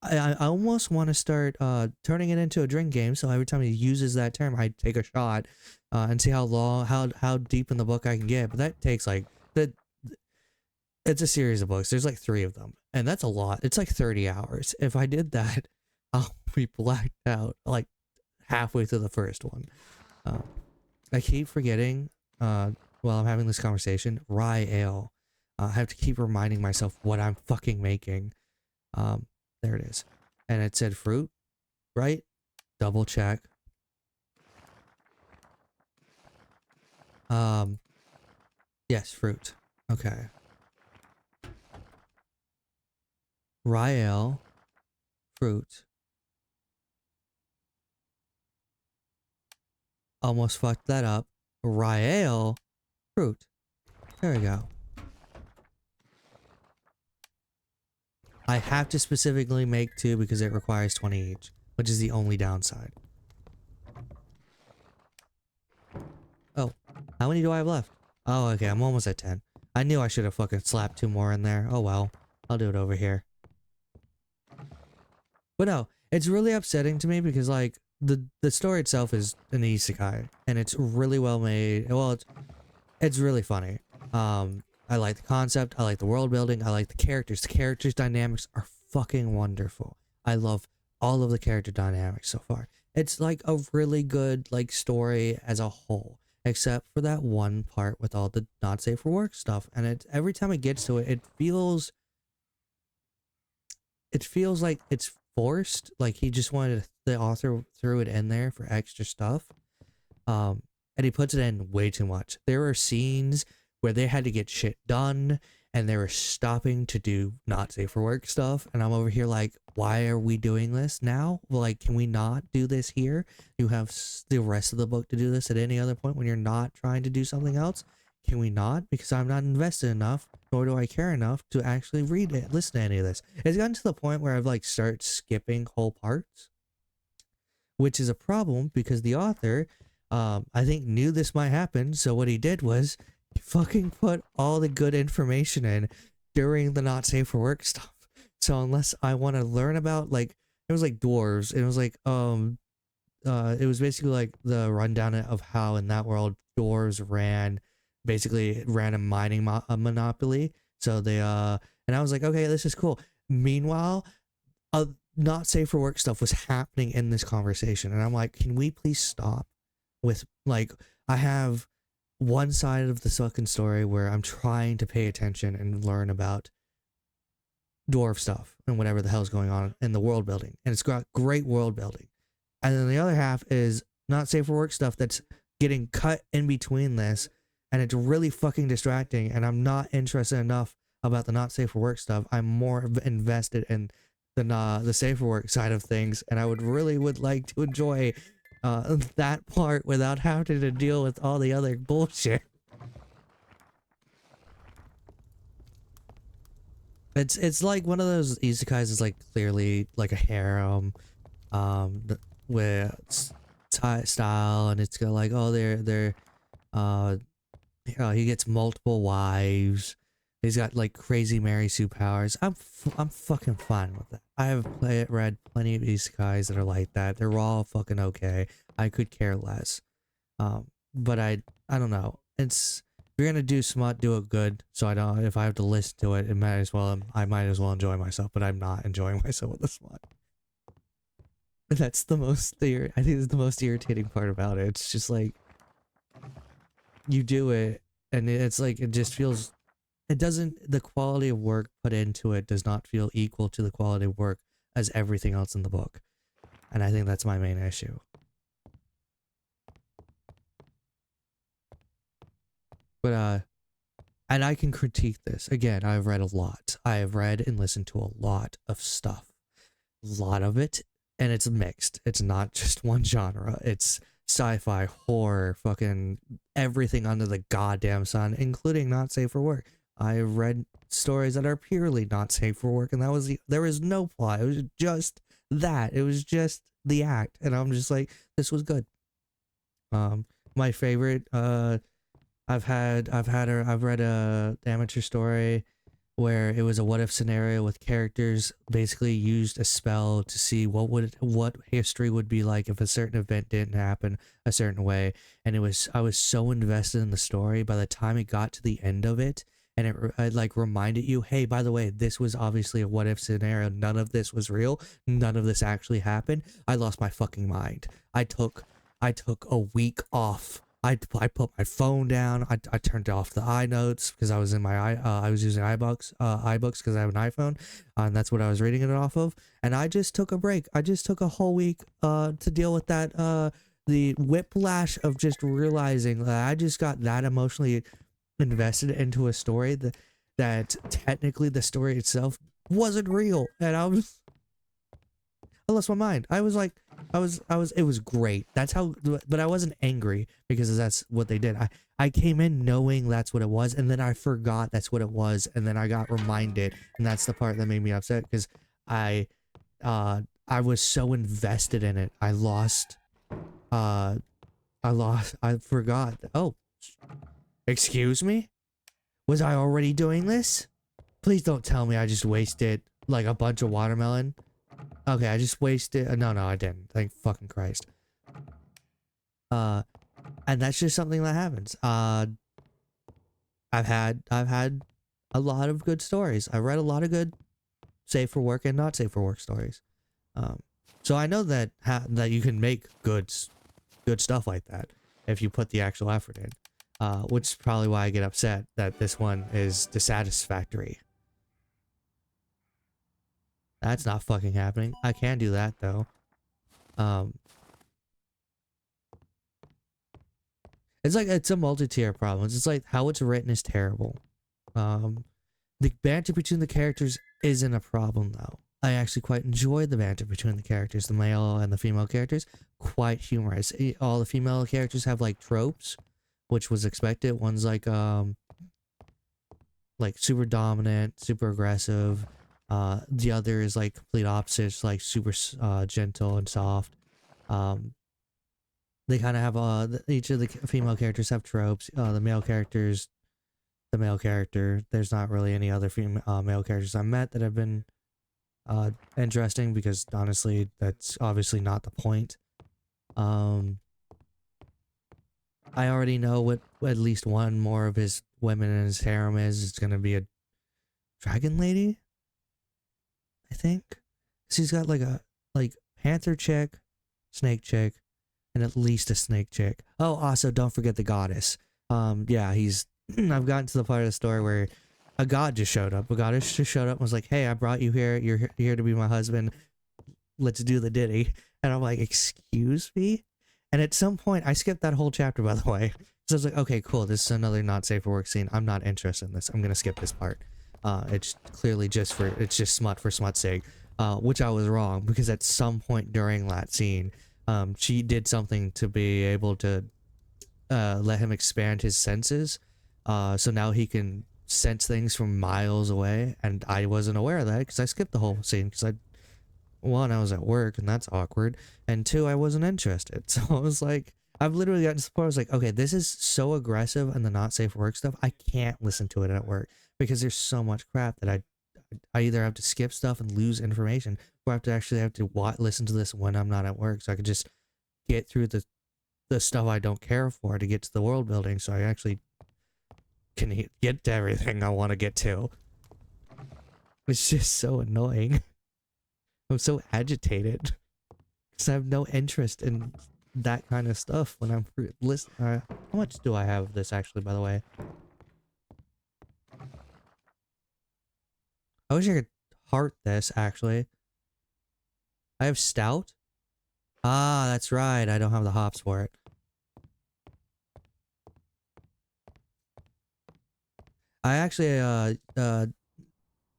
I almost want to start turning it into a drink game, so every time he uses that term, I take a shot and see how deep in the book I can get, but that takes it's a series of books. There's 3 of them. And that's a lot. It's 30 hours. If I did that, I'll be blacked out halfway through the first one. I keep forgetting while I'm having this conversation, rye ale. I have to keep reminding myself what I'm fucking making. There it is. And it said fruit, right? Double check. Yes, fruit. Okay. Rye ale, fruit. Almost fucked that up. Rye ale, fruit. There we go. I have to specifically make 2 because it requires 20 each, which is the only downside. Oh, how many do I have left? Oh, okay, I'm almost at 10. I knew I should have fucking slapped 2 more in there. Oh well, I'll do it over here. But no, it's really upsetting to me because the story itself is an isekai, and it's really well made. Well, it's really funny. I like the concept, I like the world building, I like the characters. The characters' dynamics are fucking wonderful. I love all of the character dynamics so far. It's a really good story as a whole, except for that one part with all the not safe for work stuff. And every time it gets to it, it feels like it's forced. He just wanted the author threw it in there for extra stuff, and he puts it in way too much. There are scenes where they had to get shit done and they were stopping to do not safe for work stuff, and I'm over here why are we doing this now? Can we not do this here? You have the rest of the book to do this at any other point when you're not trying to do something else. Can we not? Because I'm not invested enough, nor do I care enough to actually read it, listen to any of this. It's gotten to the point where I've like started skipping whole parts, which is a problem because the author, I think knew this might happen. So what he did was he fucking put all the good information in during the not safe for work stuff. So unless I want to learn about like, it was like dwarves. It was like, it was basically like the rundown of how in that world dwarves basically ran a mining monopoly. So they, and I was like, okay, this is cool. Meanwhile, not safe for work stuff was happening in this conversation. And I'm like, can we please stop with like, I have one side of the fucking story where I'm trying to pay attention and learn about dwarf stuff and whatever the hell's going on in the world building. And it's got great world building. And then the other half is not safe for work stuff that's getting cut in between this. And it's really fucking distracting. And I'm not interested enough about the not safe for work stuff. I'm more invested in the safe for work side of things. And I would like to enjoy that part without having to deal with all the other bullshit. It's like one of those isekais is like clearly like a harem, with style, and it's got like, oh, he gets multiple wives. He's got like crazy Mary Sue powers. I'm fucking fine with that. I have read plenty of isekais that are like that. They're all fucking okay. I could care less. But I don't know. If you're gonna do smut, do it good. So I don't. If I have to listen to it, I might as well enjoy myself. But I'm not enjoying myself with the smut. That's the most. I think it's the most irritating part about it. It's just like you do it, and it's like it just feels. It doesn't. The quality of work put into it does not feel equal to the quality of work as everything else in the book, and I think that's my main issue. But and I can critique this. Again, I've read a lot. I have read and listened to a lot of stuff. A lot of it, and it's mixed. It's not just one genre. It's sci-fi, horror, fucking everything under the goddamn sun, including not safe for work. I've read stories that are purely not safe for work, and there was no plot. It was just that. It was just the act, and I'm just like, this was good. My favorite, I've read a amateur story where it was a what if scenario with characters basically used a spell to see what history would be like if a certain event didn't happen a certain way. And I was so invested in the story by the time it got to the end of it, and it like reminded you, hey, by the way, this was obviously a what if scenario. None of this was real. None of this actually happened. I lost my fucking mind. I took a week off. I put my phone down. I turned off the iNotes because I was in my I was using iBooks because I have an iPhone, and that's what I was reading it off of. And I just took a break. I just took a whole week to deal with that the whiplash of just realizing that I just got that emotionally invested into a story that technically the story itself wasn't real, and I lost my mind. I was like, it was great. That's how, but I wasn't angry because that's what they did. I came in knowing that's what it was, and then I forgot that's what it was, and then I got reminded, and that's the part that made me upset because I was so invested in it. I forgot. Oh, excuse me? Was I already doing this? Please don't tell me I just wasted like a bunch of watermelon. Okay, I just wasted. No, I didn't. Thank fucking Christ. And that's just something that happens. I've had a lot of good stories. I read a lot of good safe for work and not safe for work stories. So I know that that you can make good stuff like that if you put the actual effort in. Which is probably why I get upset that this one is dissatisfactory. That's not fucking happening. I can do that though. It's like it's a multi-tier problem. It's like how it's written is terrible. The banter between the characters isn't a problem though. I actually quite enjoy the banter between the characters, the male and the female characters. Quite humorous. All the female characters have like tropes, which was expected. One's like like super dominant, super aggressive. The other is like complete opposites, like super gentle and soft. They kind of have each of the female characters have tropes. The male characters, the male character. There's not really any other female male characters I met that have been interesting, because honestly, that's obviously not the point. I already know what at least one more of his women in his harem is. It's gonna be a dragon lady, I think. She's got like a panther chick, snake chick, and at least a snake chick. Oh, also don't forget the goddess. Yeah, he's I've gotten to the part of the story where a god just showed up. A goddess just showed up and was like, "Hey, I brought you here. You're here to be my husband. Let's do the ditty." And I'm like, "Excuse me?" And at some point, I skipped that whole chapter, by the way. So I was like, "Okay, cool. This is another not safe for work scene. I'm not interested in this. I'm gonna skip this part." It's clearly just smut for smut's sake. Which I was wrong, because at some point during that scene, she did something to be able to let him expand his senses. So now he can sense things from miles away, and I wasn't aware of that because I skipped the whole scene, because one, I was at work and that's awkward, and two, I wasn't interested. So I was like, I've literally gotten to the point I was like, okay, this is so aggressive and the not safe for work stuff, I can't listen to it at work, because there's so much crap that I either have to skip stuff and lose information, or I have to listen to this when I'm not at work, so I can just get through the stuff I don't care for to get to the world building, so I actually can get to everything I want to get to. It's just so annoying. I'm so agitated because I have no interest in that kind of stuff when I'm listening. How much do I have of this, actually, by the way? I wish I could heart this, actually. I have stout? Ah, that's right. I don't have the hops for it. I actually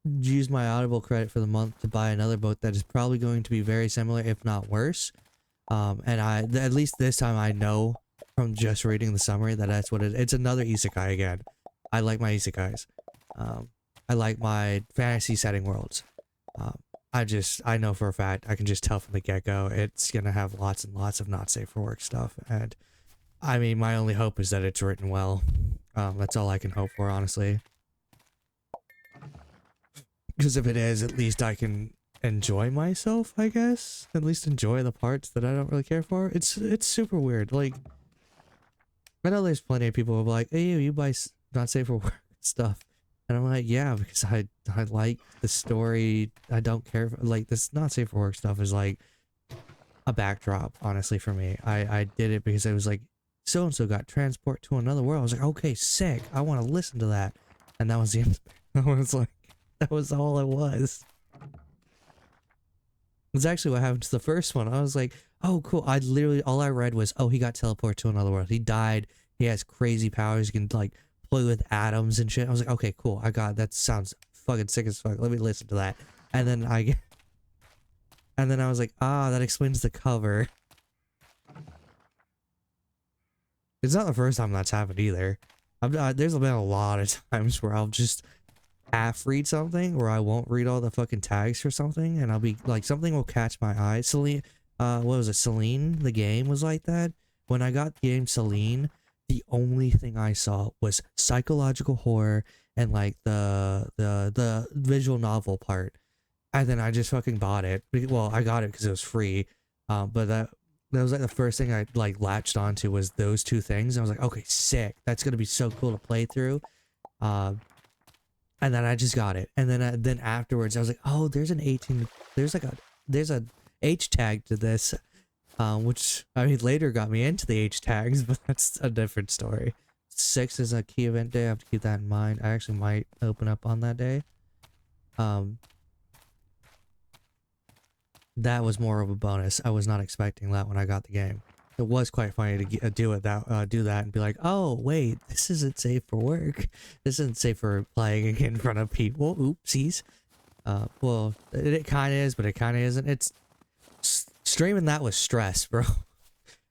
used my Audible credit for the month to buy another book that is probably going to be very similar, if not worse. And at least this time I know from just reading the summary that that's what it is. It's another isekai again. I like my isekais. I like my fantasy setting worlds. I know for a fact, I can just tell from the get-go, it's gonna have lots and lots of not safe for work stuff. And I mean, my only hope is that it's written well. That's all I can hope for, honestly. Because if it is, at least I can enjoy myself, I guess. At least enjoy the parts that I don't really care for. It's super weird. Like, I know there's plenty of people who are like, "Hey, you buy not safe for work stuff," and I'm like, "Yeah, because I like the story. I don't care for, like, this not safe for work stuff is like a backdrop, honestly, for me. I did it because it was like, so and so got transport to another world. I was like, okay, sick. I want to listen to that, and that was the end. I was like, that was all it was. It's actually what happened to the first one. I was like, oh, cool. I literally, all I read was, oh, he got teleported to another world. He died. He has crazy powers. He can, like, play with atoms and shit. I was like, okay, cool. That sounds fucking sick as fuck. Let me listen to that. And then I was like, ah, that explains the cover. It's not the first time that's happened either. There's been a lot of times where I'll just half read something, or I won't read all the fucking tags for something, and I'll be like, something will catch my eye. Celine, what was it? Celine, the game was like that. When I got the game Celine, the only thing I saw was psychological horror and like the visual novel part, and then I just fucking bought it. Well, I got it because it was free, but that was like the first thing I like latched onto was those two things. I was like, okay, sick. That's gonna be so cool to play through. And then I just got it, and then afterwards I was like, oh, there's an 18. There's a H tag to this, which I mean later got me into the H tags, but that's a different story. 6 is a key event day. I have to keep that in mind. I actually might open up on that day. That was more of a bonus. I was not expecting that when I got the game. It was quite funny to do that and be like, oh wait, this isn't safe for work. This isn't safe for playing in front of people. Oopsies. Well, it kind of is, but it kind of isn't. It's streaming that was stress, bro.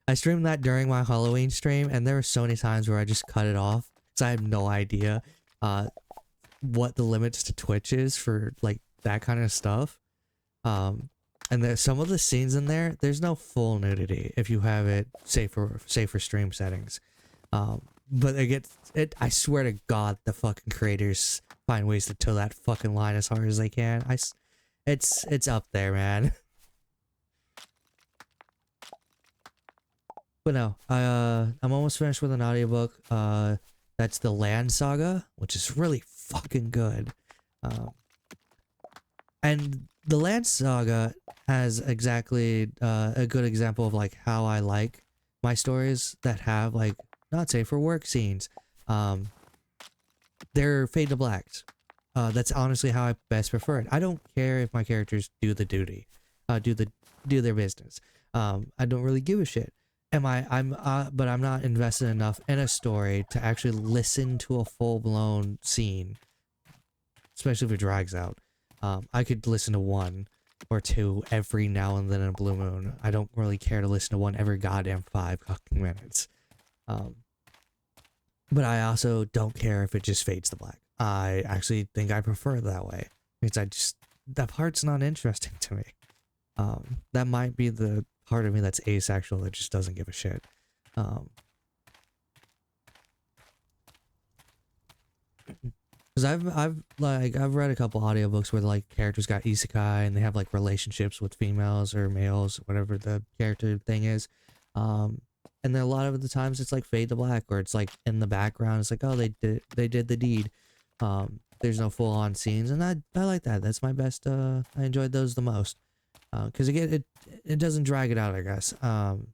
I streamed that during my Halloween stream, and there were so many times where I just cut it off because I have no idea. what the limits to Twitch is for like that kind of stuff. And there's some of the scenes in there, there's no full nudity if you have it safer stream settings. But I swear to God, the fucking creators find ways to toe that fucking line as hard as they can. It's up there, man. But no, I'm almost finished with an audiobook. That's the Land Saga, which is really fucking good. And the Land Saga has exactly a good example of like how I like my stories that have like not safe for work scenes. They're fade to blacks. That's honestly how I best prefer it. I don't care if my characters do the duty, do their business. I don't really give a shit. But I'm not invested enough in a story to actually listen to a full-blown scene, especially if it drags out. I could listen to one or two every now and then in a blue moon. I don't really care to listen to one every goddamn 5 fucking minutes. But I also don't care if it just fades to black. I actually think I prefer it that way because that part's not interesting to me. That might be the part of me that's asexual that just doesn't give a shit. Because I've read a couple audiobooks where like characters got isekai and they have like relationships with females or males, whatever the character thing is. And then a lot of the times it's like fade to black, or it's like in the background. It's like, oh, they did the deed. There's no full on scenes, and I like that. That's my best. I enjoyed those the most. Because again, it doesn't drag it out, I guess. And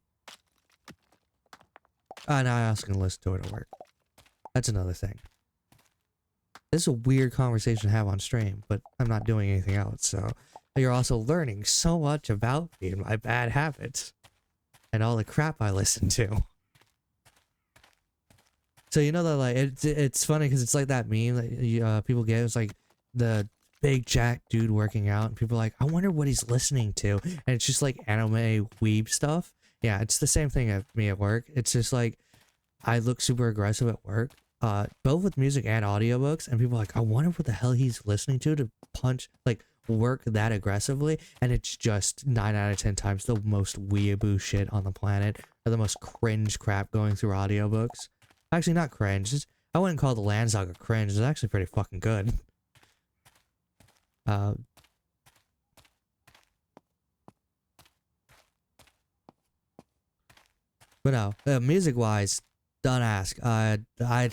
I also can listen to it at work. That's another thing. This is a weird conversation to have on stream, but I'm not doing anything else, so you're also learning so much about me and my bad habits and all the crap I listen to. So you know that like it's funny because it's like that meme that people get. It's like the big jack dude working out, and people are like, I wonder what he's listening to, and it's just like anime weeb stuff. Yeah, it's the same thing at me at work. It's just like I look super aggressive at work, both with music and audiobooks, and people are like, I wonder what the hell he's listening to work that aggressively, and it's just 9 out of 10 times the most weeaboo shit on the planet, or the most cringe crap going through audiobooks. Actually, not cringe. I wouldn't call the Land Saga cringe. It's actually pretty fucking good. But no, music-wise, don't ask. My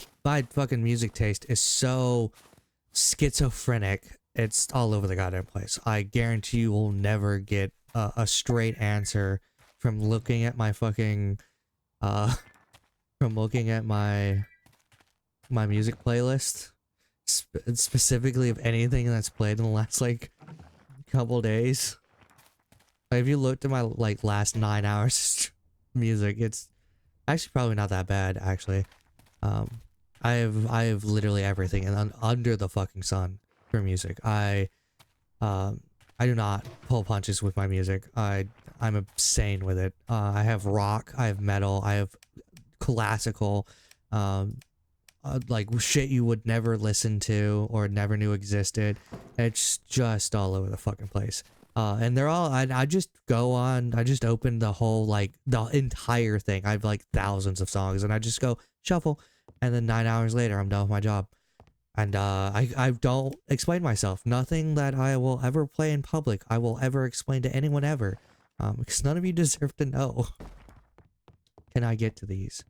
fucking music taste is so schizophrenic. It's all over the goddamn place. I guarantee you will never get a straight answer from looking at my fucking, from looking at my music playlist. Specifically of anything that's played in the last like couple days. Like, if you looked at my like last 9 hours music, it's actually probably not that bad actually. I have literally everything and under the fucking sun for music. I do not pull punches with my music. I'm insane with it. I have rock, I have metal, I have classical, like shit you would never listen to or never knew existed. It's just all over the fucking place. And they're all, I just open the whole, like, the entire thing. I have like thousands of songs and I just go shuffle, and then 9 hours later I'm done with my job. And I don't explain myself. Nothing that I will ever play in public I will ever explain to anyone ever. Because none of you deserve to know. Can I get to these?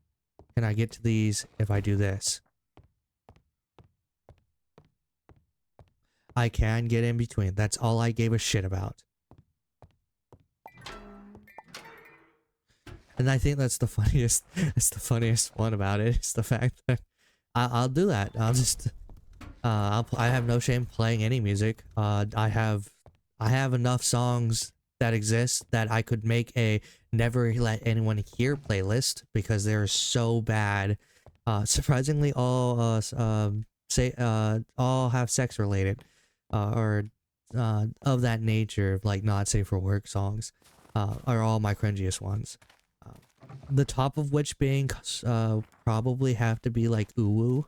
Can I get to these if I do this? I can get in between. That's all I gave a shit about. And I think that's the funniest. That's the funniest one about it. Is the fact that I'll do that. I'll just. I have no shame playing any music. I have enough songs that exist that I could make a never let anyone hear playlist because they're so bad. Surprisingly, all have sex related, or of that nature, like not safe for work songs, are all my cringiest ones. The top of which being probably have to be like Uwu,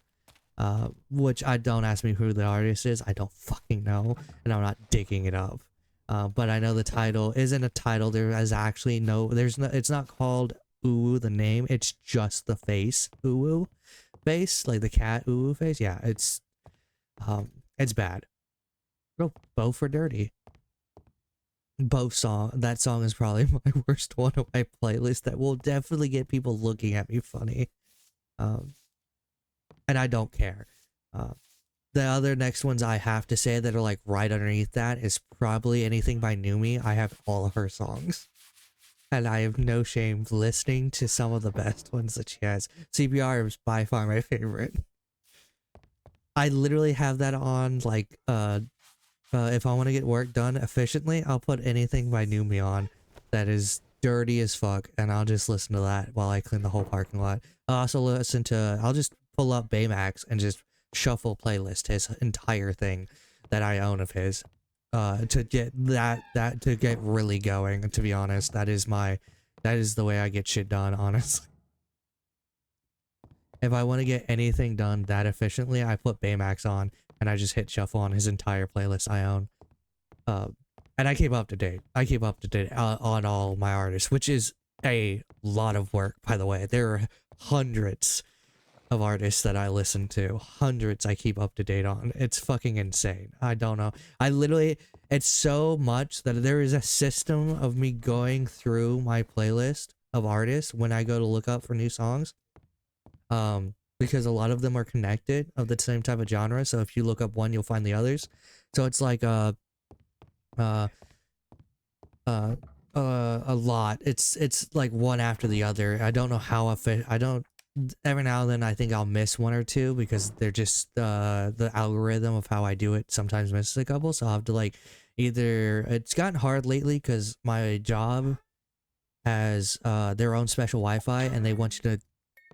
which I don't ask me who the artist is. I don't fucking know, and I'm not digging it up. But I know the title isn't a title. There is actually there's no, it's not called Uwu, the name. It's just the face, Uwu face, like the cat Uwu face. Yeah, it's bad. Oh, Bow for Dirty. That song is probably my worst one on my playlist that will definitely get people looking at me funny. And I don't care. The other next ones I have to say that are like right underneath that is probably Anything by Numi. I have all of her songs. And I have no shame listening to some of the best ones that she has. CPR is by far my favorite. I literally have that on like if I want to get work done efficiently, I'll put Anything by Numi on that is dirty as fuck, and I'll just listen to that while I clean the whole parking lot. I'll just pull up Baymax and just shuffle playlist his entire thing that I own of his to get to get really going. To be honest, that is the way I get shit done, honestly. If I want to get anything done that efficiently, I put Baymax on and I just hit shuffle on his entire playlist I own. And I keep up to date. On all my artists, which is a lot of work, by the way. There are hundreds of artists that I listen to. Hundreds I keep up to date on. It's fucking insane. I don't know. It's so much that there is a system of me going through my playlist of artists when I go to look up for new songs. Because a lot of them are connected of the same type of genre. So if you look up one, you'll find the others. So it's like a lot. It's like one after the other. I don't know how every now and then I think I'll miss one or two because they're just the algorithm of how I do it sometimes misses a couple. So I'll have to like it's gotten hard lately because my job has their own special Wi-Fi and they want you to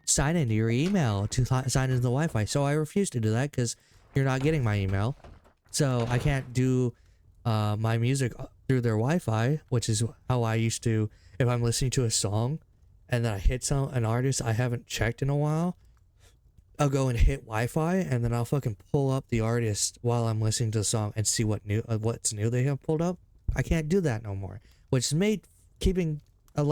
sign into your email to sign into the Wi-Fi. So I refuse to do that because you're not getting my email. So I can't do my music through their Wi-Fi, which is how I used to. If I'm listening to a song and then I hit an artist I haven't checked in a while, I'll go and hit Wi-Fi and then I'll fucking pull up the artist while I'm listening to the song and see what's new they have pulled up. I can't do that no more, which made keeping a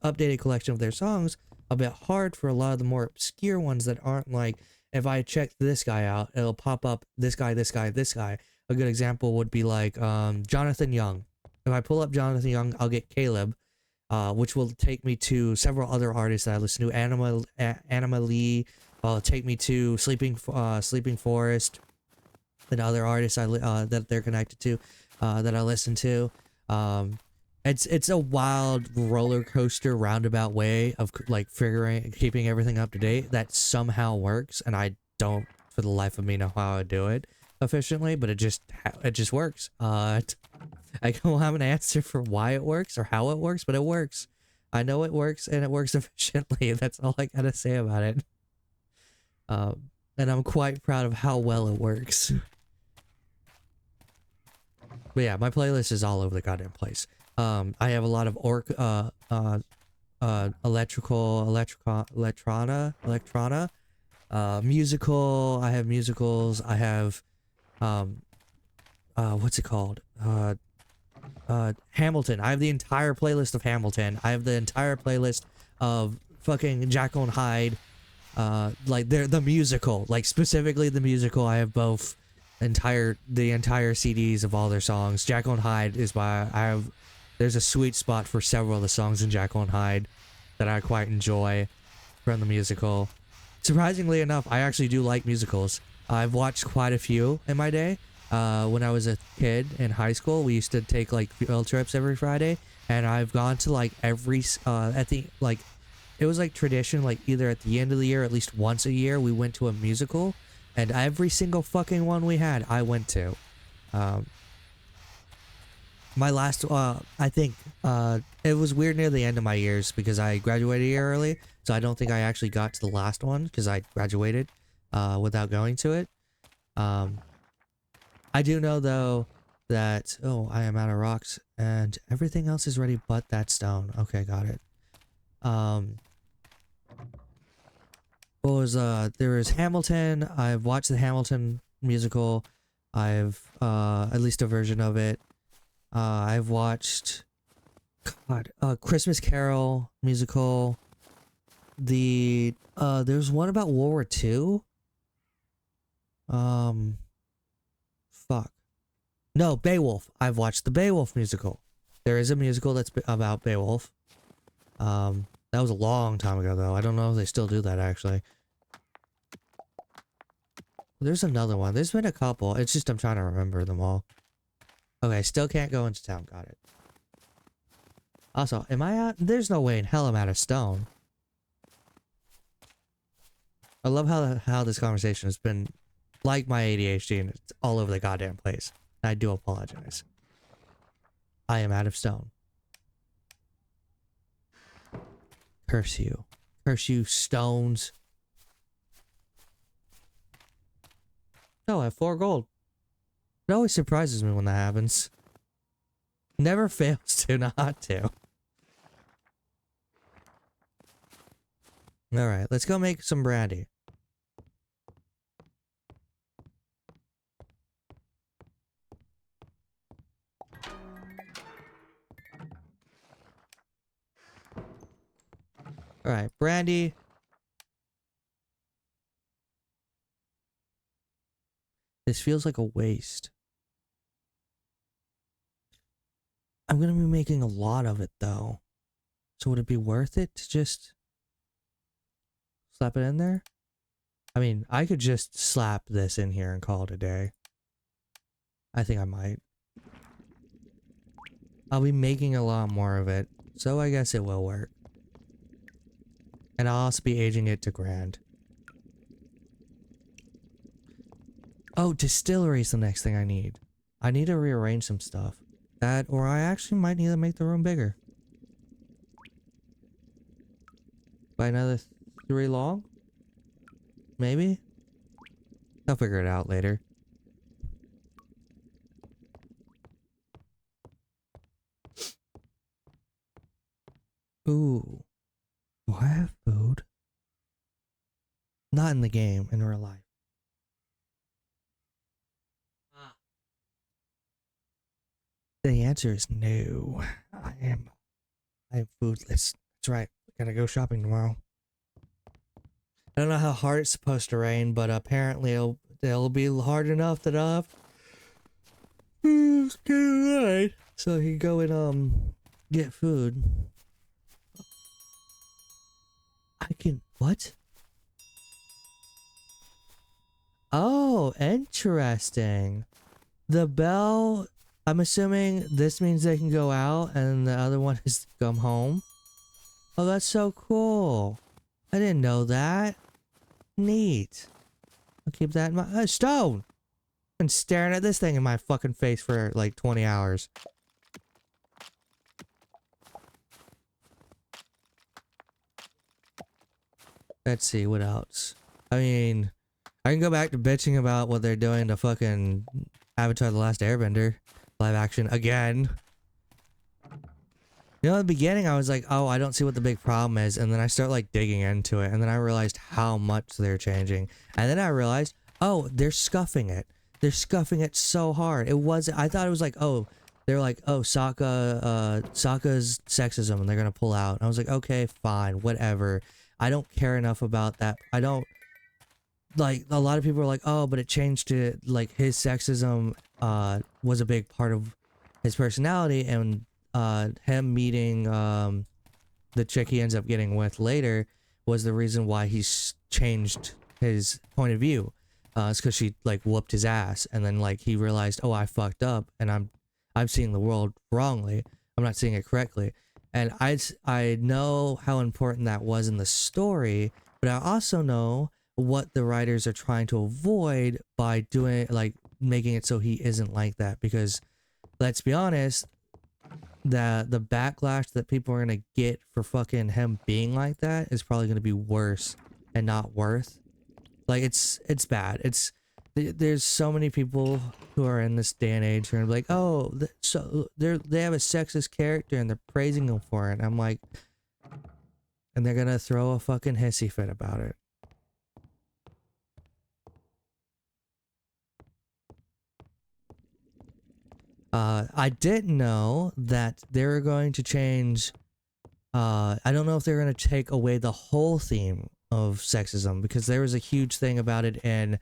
updated collection of their songs a bit hard for a lot of the more obscure ones that aren't like, if I check this guy out, it'll pop up this guy. A good example would be like Jonathan Young. If I pull up Jonathan Young, I'll get Caleb, which will take me to several other artists that I listen to. Anima Lee, take me to Sleeping Forest, and other artists that they're connected to, that I listen to. It's a wild roller coaster roundabout way of like keeping everything up to date that somehow works, and I don't for the life of me know how I do it efficiently, but it just works. I don't have an answer for why it works or how it works, but it works. I know it works and it works efficiently. That's all I gotta say about it. And I'm quite proud of how well it works. But yeah, my playlist is all over the goddamn place. I have a lot of electrona, musical. I have musicals. I have, what's it called? Hamilton. I have the entire playlist of Hamilton. I have the entire playlist of fucking Jekyll and Hyde. Like the musical, like specifically the musical. I have both the entire CDs of all their songs. Jekyll and Hyde there's a sweet spot for several of the songs in Jekyll and Hyde that I quite enjoy from the musical. Surprisingly enough, I actually do like musicals. I've watched quite a few in my day. When I was a kid in high school, we used to take like field trips every Friday, and I've gone to like it was like tradition, like either at the end of the year, at least once a year, we went to a musical, and every single fucking one we had, I went to. My last, I think, it was weird near the end of my years because I graduated a year early, so I don't think I actually got to the last one because I graduated without going to it. I do know though that, I am out of rocks and everything else is ready but that stone. Okay, got it. what was there was Hamilton. I've watched the Hamilton musical. I've at least a version of it. I've watched Christmas Carol musical. There's one about World War II. Fuck. No, Beowulf. I've watched the Beowulf musical. There is a musical that's about Beowulf. That was a long time ago though. I don't know if they still do that actually. There's another one. There's been a couple. It's just I'm trying to remember them all. Okay, still can't go into town. Got it. Also, am I out? There's no way in hell I'm out of stone. I love how this conversation has been like my ADHD and it's all over the goddamn place. I do apologize. I am out of stone. Curse you. Curse you, stones. Oh, I have 4 gold. It always surprises me when that happens. Never fails to not to. Alright, let's go make some brandy. Alright, brandy. This feels like a waste. I'm gonna be making a lot of it though. So would it be worth it to just slap it in there? I mean, I could just slap this in here and call it a day. I think I might. I'll be making a lot more of it, so I guess it will work. And I'll also be aging it to grand. Oh, distillery is the next thing I need. I need to rearrange some stuff. That, or I actually might need to make the room bigger. By another 3 long? Maybe? I'll figure it out later. Ooh. Do I have food? Not in the game, in real life. The answer is no. I am foodless. That's right. Gotta go shopping tomorrow. I don't know how hard it's supposed to rain, but apparently it'll be hard enough that I'll have right. So he go and get food. I can what? Oh, interesting. The bell, I'm assuming this means they can go out and the other one is come home. Oh, that's so cool. I didn't know that. Neat. I'll keep that in my stone. I've been staring at this thing in my fucking face for like 20 hours. Let's see what else. I mean, I can go back to bitching about what they're doing to fucking Avatar: The Last Airbender live action again. You know, at the beginning I was like, oh, I don't see what the big problem is, and then I start like digging into it, and then I realized how much they're changing, and then I realized, oh, they're scuffing it. They're scuffing it so hard. I thought it was like, oh, they're like, oh, Sokka's sexism, and they're gonna pull out. And I was like, okay, fine, whatever. I don't care enough about that. I don't, like, a lot of people are like, oh, but it changed to, like, his sexism, was a big part of his personality, and, him meeting, the chick he ends up getting with later was the reason why he's changed his point of view. It's because she, like, whooped his ass, and then, like, he realized, oh, I fucked up, and I'm seeing the world wrongly. I'm not seeing it correctly. And I know how important that was in the story, but I also know what the writers are trying to avoid by doing, like, making it so he isn't like that. Because, let's be honest, the backlash that people are gonna get for fucking him being like that is probably gonna be worse and not worth. Like, it's bad. There's so many people who are in this day and age who are like, oh, so they have a sexist character and they're praising him for it. And I'm like, and they're gonna throw a fucking hissy fit about it. I didn't know that they were going to change. I don't know if they're going to take away the whole theme of sexism, because there was a huge thing about it in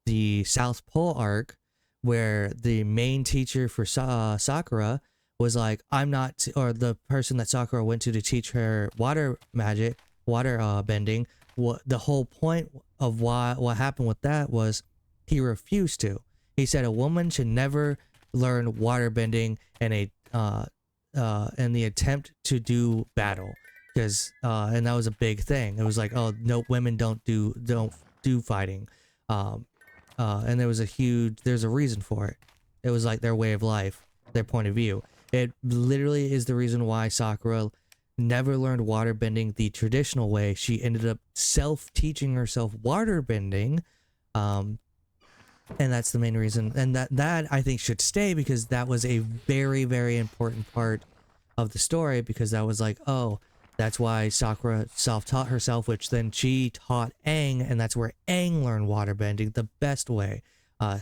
the South Pole arc, where the main teacher for Sakura was like, I'm not, or the person that Sakura went to teach her water magic, water bending. What the whole point of what happened with that was he refused to. He said a woman should never learn water bending in the attempt to do battle, because and that was a big thing. It was like, oh no, women don't do fighting. And there's a reason for it. It was like their way of life, their point of view. It literally is the reason why Sakura never learned water bending the traditional way. She ended up self-teaching herself water bending. And that's the main reason. And that I think should stay, because that was a very, very important part of the story, because that was like, oh, that's why Sakura self-taught herself, which then she taught Aang, and that's where Aang learned waterbending the best way.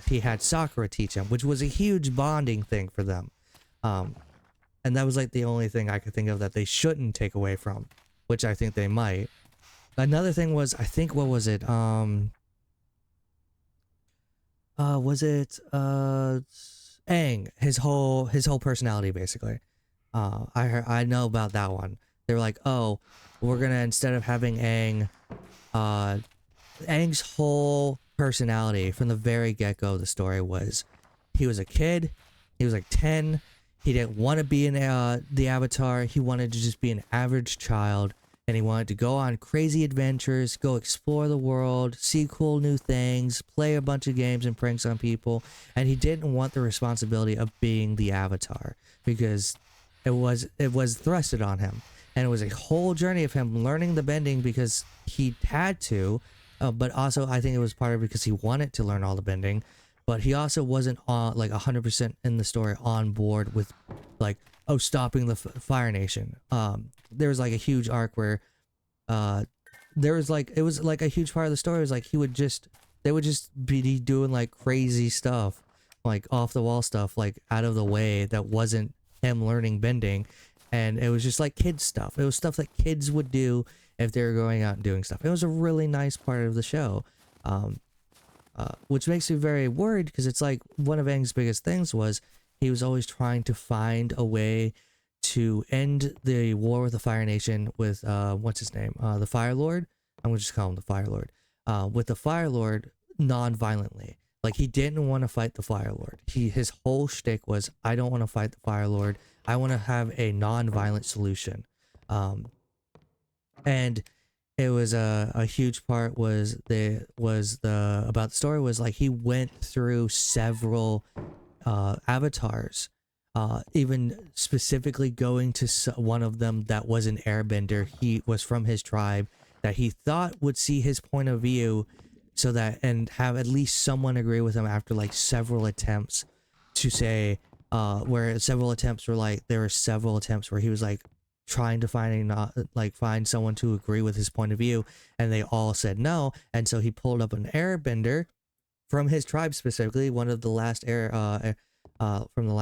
He had Sakura teach him, which was a huge bonding thing for them. And that was like the only thing I could think of that they shouldn't take away from, which I think they might. Another thing was, I think, what was it? Was it Aang? His whole personality, basically. I know about that one. They were like, oh, we're gonna, instead of having Aang, Aang's whole personality from the very get-go of the story was, he was a kid, he was like 10, he didn't want to be in the Avatar, he wanted to just be an average child, and he wanted to go on crazy adventures, go explore the world, see cool new things, play a bunch of games and pranks on people, and he didn't want the responsibility of being the Avatar, because it was thrusted on him. And it was a whole journey of him learning the bending because he had to, but also I think it was part of it because he wanted to learn all the bending, but he also wasn't on like 100% in the story on board with like, oh, stopping the Fire Nation. There was like a huge arc where there was like, it was like a huge part of the story was like they would just be doing like crazy stuff, like off the wall stuff, like out of the way, that wasn't him learning bending. And it was just like kids stuff. It was stuff that kids would do if they were going out and doing stuff. It was a really nice part of the show, which makes me very worried, because it's like one of Aang's biggest things was he was always trying to find a way to end the war with the Fire Nation with what's his name, the Fire Lord. I'm gonna just call him the Fire Lord. With the Fire Lord non-violently. Like, he didn't want to fight the Fire Lord. His whole shtick was, I don't want to fight the Fire Lord. I want to have a non-violent solution. And it was a huge part about the story was like he went through several avatars, even specifically going to one of them that was an airbender. He was from his tribe that he thought would see his point of view, so that, and have at least someone agree with him after like several attempts to say, where several attempts were like, there were several attempts where he was like trying to find someone to agree with his point of view, and they all said no. And so he pulled up an airbender from his tribe, specifically one of the last from the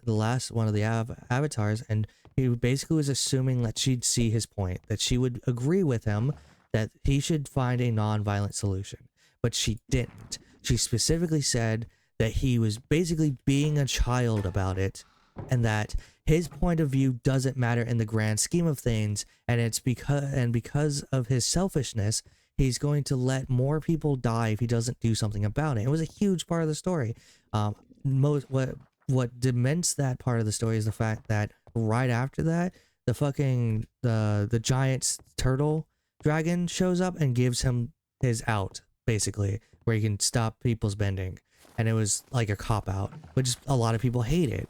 last one of the avatars, and he basically was assuming that she'd see his point, that she would agree with him, that he should find a non-violent solution. But she didn't. She specifically said that he was basically being a child about it, and that his point of view doesn't matter in the grand scheme of things, and it's because of his selfishness, he's going to let more people die if he doesn't do something about it. It was a huge part of the story. What dements that part of the story is the fact that right after that, the giant turtle dragon shows up and gives him his out, basically, where he can stop people's bending. And it was like a cop out, which a lot of people hated.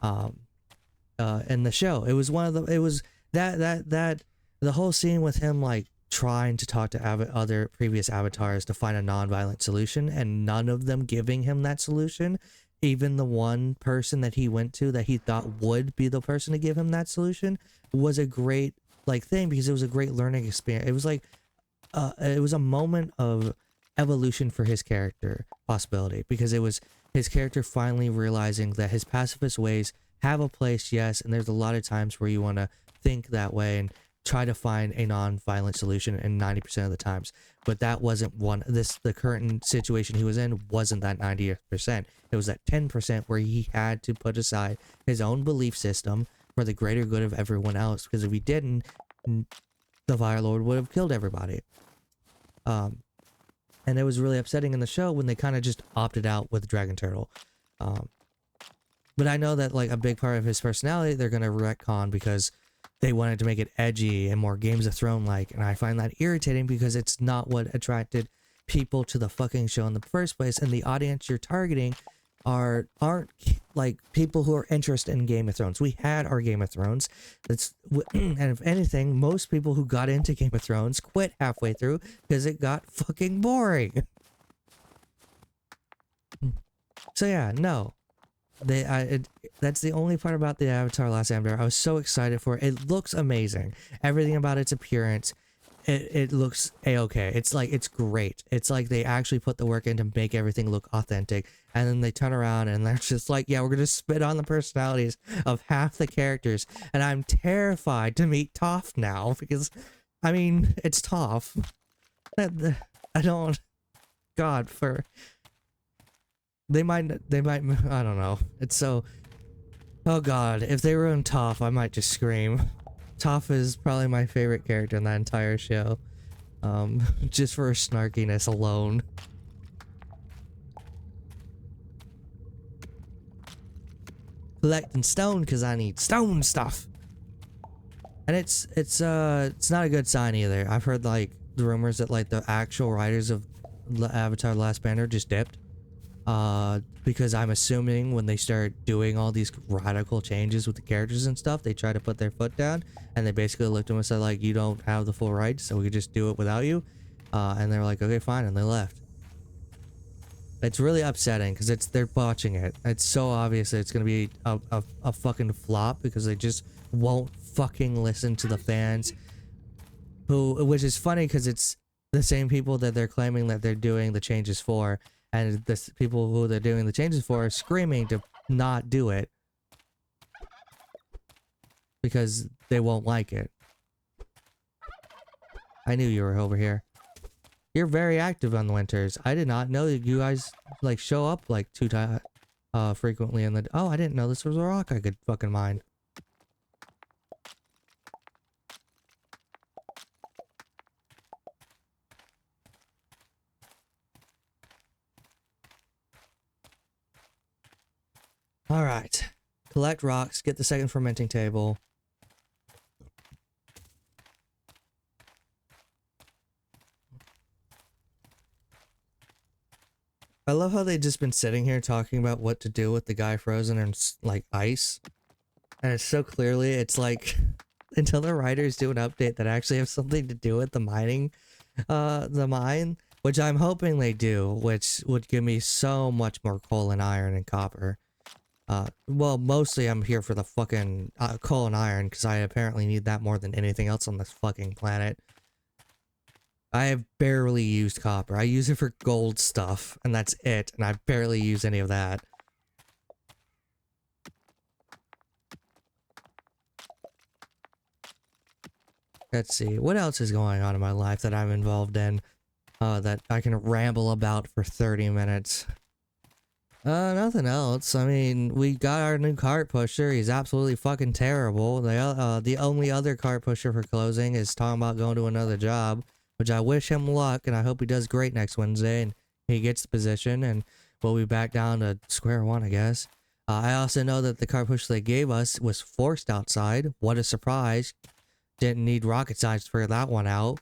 In the show, it was the whole scene with him like trying to talk to other previous avatars to find a non-violent solution, and none of them giving him that solution. Even the one person that he went to that he thought would be the person to give him that solution was a great like thing, because it was a great learning experience. It was like it was a moment of evolution for his character possibility, because it was his character finally realizing that his pacifist ways have a place, yes, and there's a lot of times where you want to think that way and try to find a non-violent solution in 90% of the times, but that wasn't the current situation he was in wasn't that 90%. It was that 10% where he had to put aside his own belief system for the greater good of everyone else, because if he didn't, the Fire Lord would have killed everybody. And it was really upsetting in the show when they kind of just opted out with Dragon Turtle. But I know that like a big part of his personality they're gonna retcon because they wanted to make it edgy and more Games of Thrones like, and I find that irritating because it's not what attracted people to the fucking show in the first place, and the audience you're targeting aren't like people who are interested in Game of Thrones. We had our Game of Thrones. And if anything, most people who got into Game of Thrones quit halfway through because it got fucking boring. So yeah, no. That's the only part about the Avatar Last Airbender I was so excited for. It looks amazing. Everything about its appearance, it looks a-okay. It's great. It's like they actually put the work in to make everything look authentic, and then they turn around and they're just like, yeah, we're gonna spit on the personalities of half the characters, and I'm terrified to meet Toph now because, I mean, it's Toph. I don't, God, they might, I don't know. It's so, oh God, if they ruin Toph, I might just scream. Toph is probably my favorite character in that entire show. Just for her snarkiness alone. Collecting stone because I need stone stuff. And it's not a good sign either. I've heard like the rumors that like the actual writers of Avatar: The Last Airbender just dipped. Because I'm assuming when they start doing all these radical changes with the characters and stuff, they try to put their foot down, and they basically looked at them and said like, you don't have the full rights, so we could just do it without you. And they're like, okay, fine, and they left. It's really upsetting because they're botching it. It's so obvious that it's gonna be a fucking flop because they just won't fucking listen to the fans. Which is funny because it's the same people that they're claiming that they're doing the changes for. And the people who they're doing the changes for are screaming to not do it because they won't like it. I knew you were over here. You're very active on the winters. I did not know that you guys like show up like frequently in the. Oh, I didn't know this was a rock I could fucking mine. Alright. Collect rocks, get the second fermenting table. I love how they've just been sitting here talking about what to do with the guy frozen in like ice. And it's so clearly, it's like, until the writers do an update that actually have something to do with the mining, the mine, which I'm hoping they do, which would give me so much more coal and iron and copper. Well, mostly I'm here for the fucking coal and iron, because I apparently need that more than anything else on this fucking planet. I have barely used copper. I use it for gold stuff, and that's it, and I barely use any of that. Let's see, what else is going on in my life that I'm involved in, that I can ramble about for 30 minutes? Nothing else. I mean, we got our new cart pusher. He's absolutely fucking terrible. The only other cart pusher for closing is talking about going to another job, which I wish him luck, and I hope he does great next Wednesday, and he gets the position, and we'll be back down to square one, I guess. I also know that the cart pusher they gave us was forced outside. What a surprise. Didn't need rocket science to figure that one out.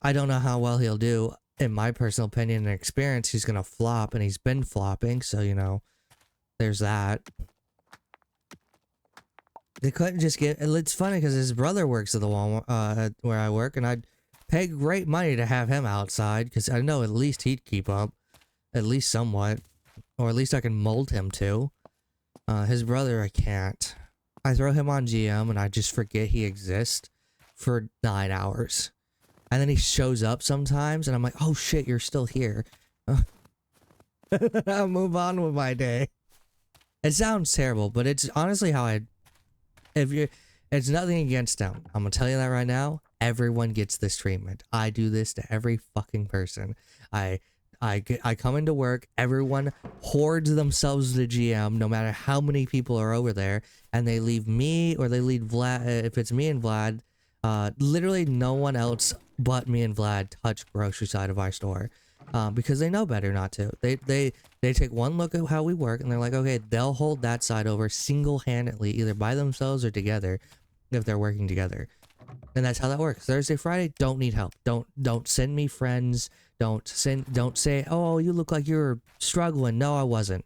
I don't know how well he'll do. In my personal opinion and experience, he's gonna flop, and he's been flopping, so, you know, there's that. They couldn't just get... It's funny, because his brother works at the Walmart, where I work, and I'd pay great money to have him outside, because I know at least he'd keep up. At least somewhat. Or at least I can mold him to. His brother, I can't. I throw him on GM, and I just forget he exists for 9 hours. And then he shows up sometimes, and I'm like, oh shit, you're still here. I'll move on with my day. It sounds terrible, but it's honestly how it's nothing against them. I'm gonna tell you that right now. Everyone gets this treatment. I do this to every fucking person. I come into work. Everyone hoards themselves to the GM, no matter how many people are over there, and they leave me or they leave Vlad. If it's me and Vlad, literally no one else but me and Vlad touch grocery side of our store, because they know better not to. They take one look at how we work and they're like, okay, they'll hold that side over single-handedly, either by themselves or together, if they're working together. And that's how that works. Thursday, Friday, don't need help. Don't send me friends. Don't say, oh, you look like you're struggling. No, I wasn't.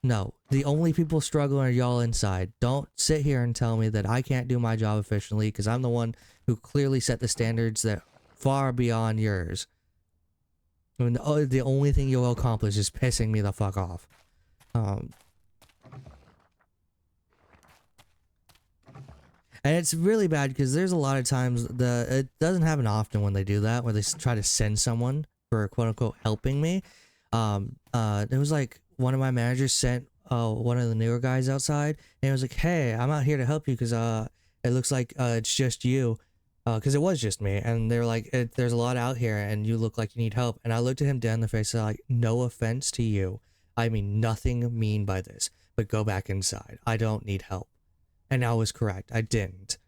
No, the only people struggling are y'all inside. Don't sit here and tell me that I can't do my job efficiently, because I'm the one who clearly set the standards that far beyond yours. I mean, the only thing you'll accomplish is pissing me the fuck off. And it's really bad because there's a lot of times it doesn't happen often when they do that, where they try to send someone for quote unquote helping me. It was like one of my managers sent one of the newer guys outside, and it was like, hey, I'm out here to help you because it looks like it's just you, because it was just me, and they're like, there's a lot out here and you look like you need help. And I looked at him dead in the face and like, no offense to you, I mean nothing mean by this, but go back inside. I don't need help. And I was correct. I didn't.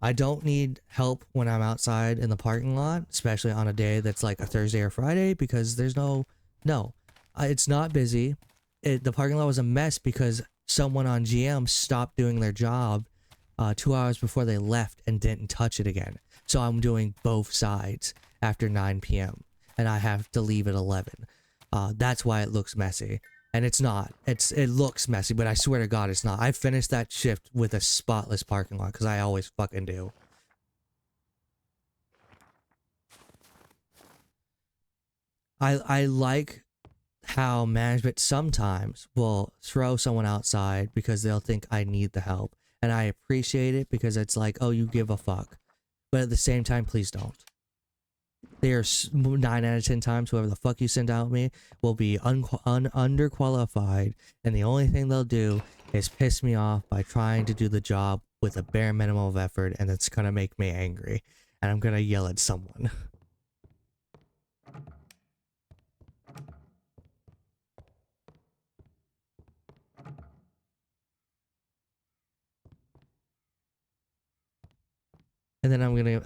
I don't need help when I'm outside in the parking lot, especially on a day that's like a Thursday or Friday, because there's it's not busy. The parking lot was a mess because someone on GM stopped doing their job 2 hours before they left and didn't touch it again. So I'm doing both sides after 9 p.m. and I have to leave at 11. That's why it looks messy. And it's not. It looks messy, but I swear to God it's not. I finished that shift with a spotless parking lot, because I always fucking do. I like how management sometimes will throw someone outside because they'll think I need the help. And I appreciate it because it's like, oh, you give a fuck. But at the same time, please don't. There's 9 out of 10 times whoever the fuck you send out me will be underqualified, and the only thing they'll do is piss me off by trying to do the job with a bare minimum of effort, and it's gonna make me angry, and I'm gonna yell at someone. And then I'm gonna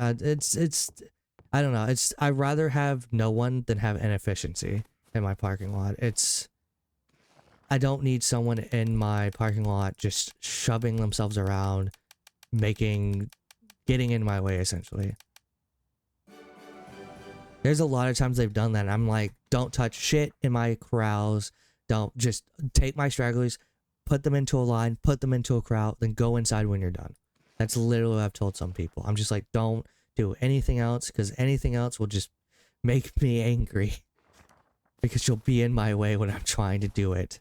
I don't know, I'd rather have no one than have inefficiency in my parking lot. I don't need someone in my parking lot just shoving themselves around, getting in my way, essentially. There's a lot of times they've done that, and I'm like, don't touch shit in my corrals. Don't, just take my stragglers, put them into a line, put them into a corral, then go inside when you're done. That's literally what I've told some people. I'm just like, don't do anything else, because anything else will just make me angry. Because you'll be in my way when I'm trying to do it.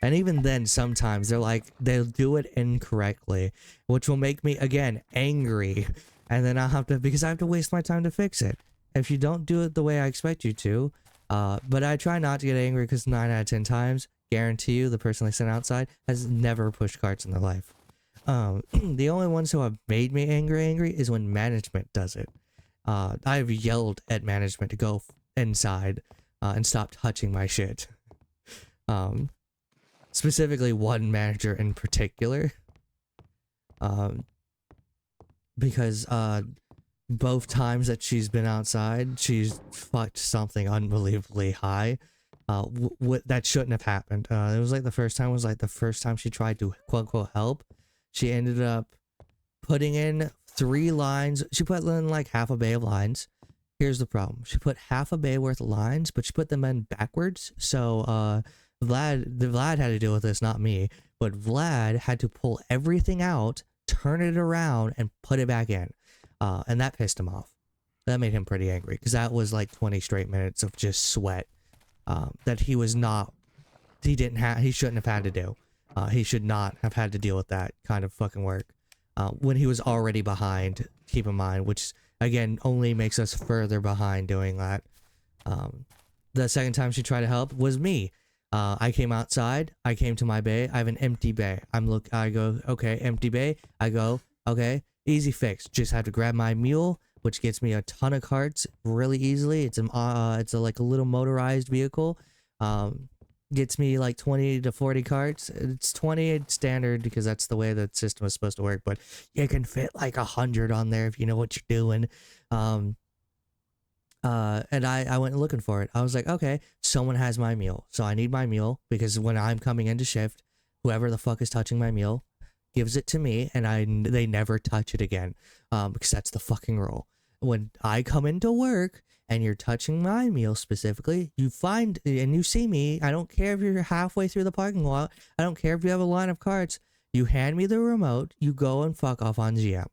And even then, sometimes they'll do it incorrectly, which will make me, again, angry. And then because I have to waste my time to fix it. If you don't do it the way I expect you to, but I try not to get angry, because 9 out of 10 times, guarantee you, the person they sent outside has never pushed carts in their life. The only ones who have made me angry is when management does it. I've yelled at management to go inside and stop touching my shit. Specifically one manager in particular. Because both times that she's been outside, she's fucked something unbelievably high. That shouldn't have happened. It was like the first time she tried to quote unquote help. She ended up putting in 3 lines. She put in like half a bay of lines. Here's the problem. She put half a bay worth of lines, but she put them in backwards. So Vlad had to deal with this, not me. But Vlad had to pull everything out, turn it around, and put it back in. And that pissed him off. That made him pretty angry, because that was like 20 straight minutes of just sweat that he shouldn't have had to do. He should not have had to deal with that kind of fucking work. when he was already behind. Keep in mind, which again only makes us further behind doing that. The second time she tried to help was me. I came outside. I came to my bay. I have an empty bay. I go, okay, empty bay. I go, okay, easy fix. Just have to grab my mule, which gets me a ton of carts really easily. It's like a little motorized vehicle. Gets me like 20 to 40 carts. It's 20 standard because that's the way the system is supposed to work. But you can fit like 100 on there if you know what you're doing. And I went looking for it. I was like, okay, someone has my meal. So I need my meal because when I'm coming into shift, whoever the fuck is touching my meal gives it to me and they never touch it again. Because that's the fucking rule. When I come into work and you're touching my meal specifically, you find and you see me, I don't care if you're halfway through the parking lot, I don't care if you have a line of carts, you hand me the remote, you go and fuck off on GM.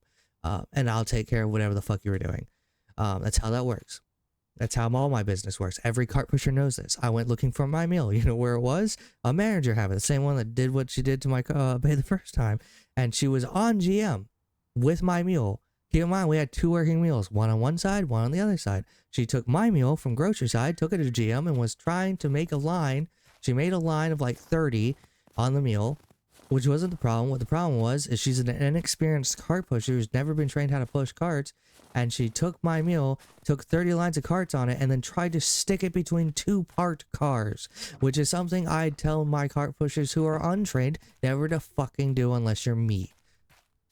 And I'll take care of whatever the fuck you were doing. That's how that works. That's how all my business works. Every cart pusher knows this. I went looking for my meal. You know where it was? A manager have it. The same one that did what she did to my bay the first time. And she was on GM with my mule. Keep in mind, we had 2 working mules. One on one side, one on the other side. She took my mule from grocery side, took it to GM, and was trying to make a line. She made a line of like 30 on the mule, which wasn't the problem. What the problem was is she's an inexperienced cart pusher who's never been trained how to push carts. And she took my mule, took 30 lines of carts on it, and then tried to stick it between 2 parked cars, which is something I tell my cart pushers who are untrained never to fucking do unless you're me.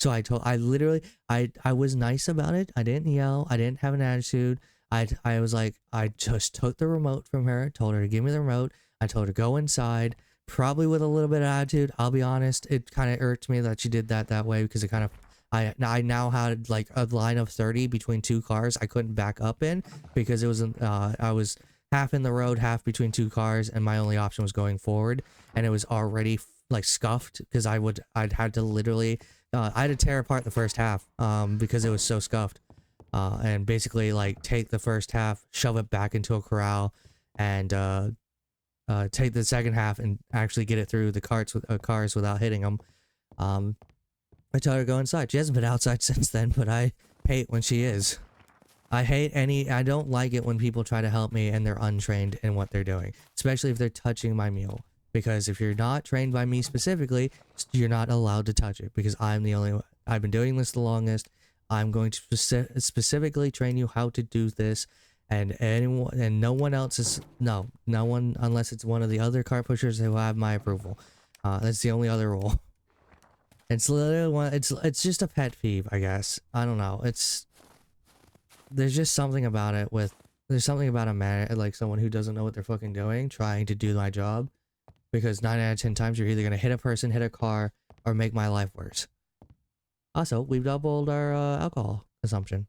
So I was nice about it. I didn't yell. I didn't have an attitude. I was like, I just took the remote from her, told her to give me the remote. I told her to go inside, probably with a little bit of attitude. I'll be honest. It kind of irked me that she did that way because it kind of, I now had like a line of 30 between 2 cars I couldn't back up in because it was I was half in the road, half between 2 cars, and my only option was going forward, and it was already like scuffed because I'd had to literally I had to tear apart the first half because it was so scuffed, and basically like take the first half, shove it back into a corral, and take the second half and actually get it through the cars without hitting them. I told her to go inside. She hasn't been outside since then, but I hate when she is. I don't like it when people try to help me and they're untrained in what they're doing, especially if they're touching my meal. Because if you're not trained by me specifically, you're not allowed to touch it because I'm the only one. I've been doing this the longest. I'm going to specifically train you how to do this, and no one else is, no one unless it's one of the other cart pushers who have my approval. That's the only other rule. It's literally one. It's just a pet peeve, I guess. I don't know. There's just something about it there's something about a man, like someone who doesn't know what they're fucking doing, trying to do my job. Because 9 out of 10 times you're either gonna hit a person, hit a car, or make my life worse. Also, we've doubled our alcohol consumption.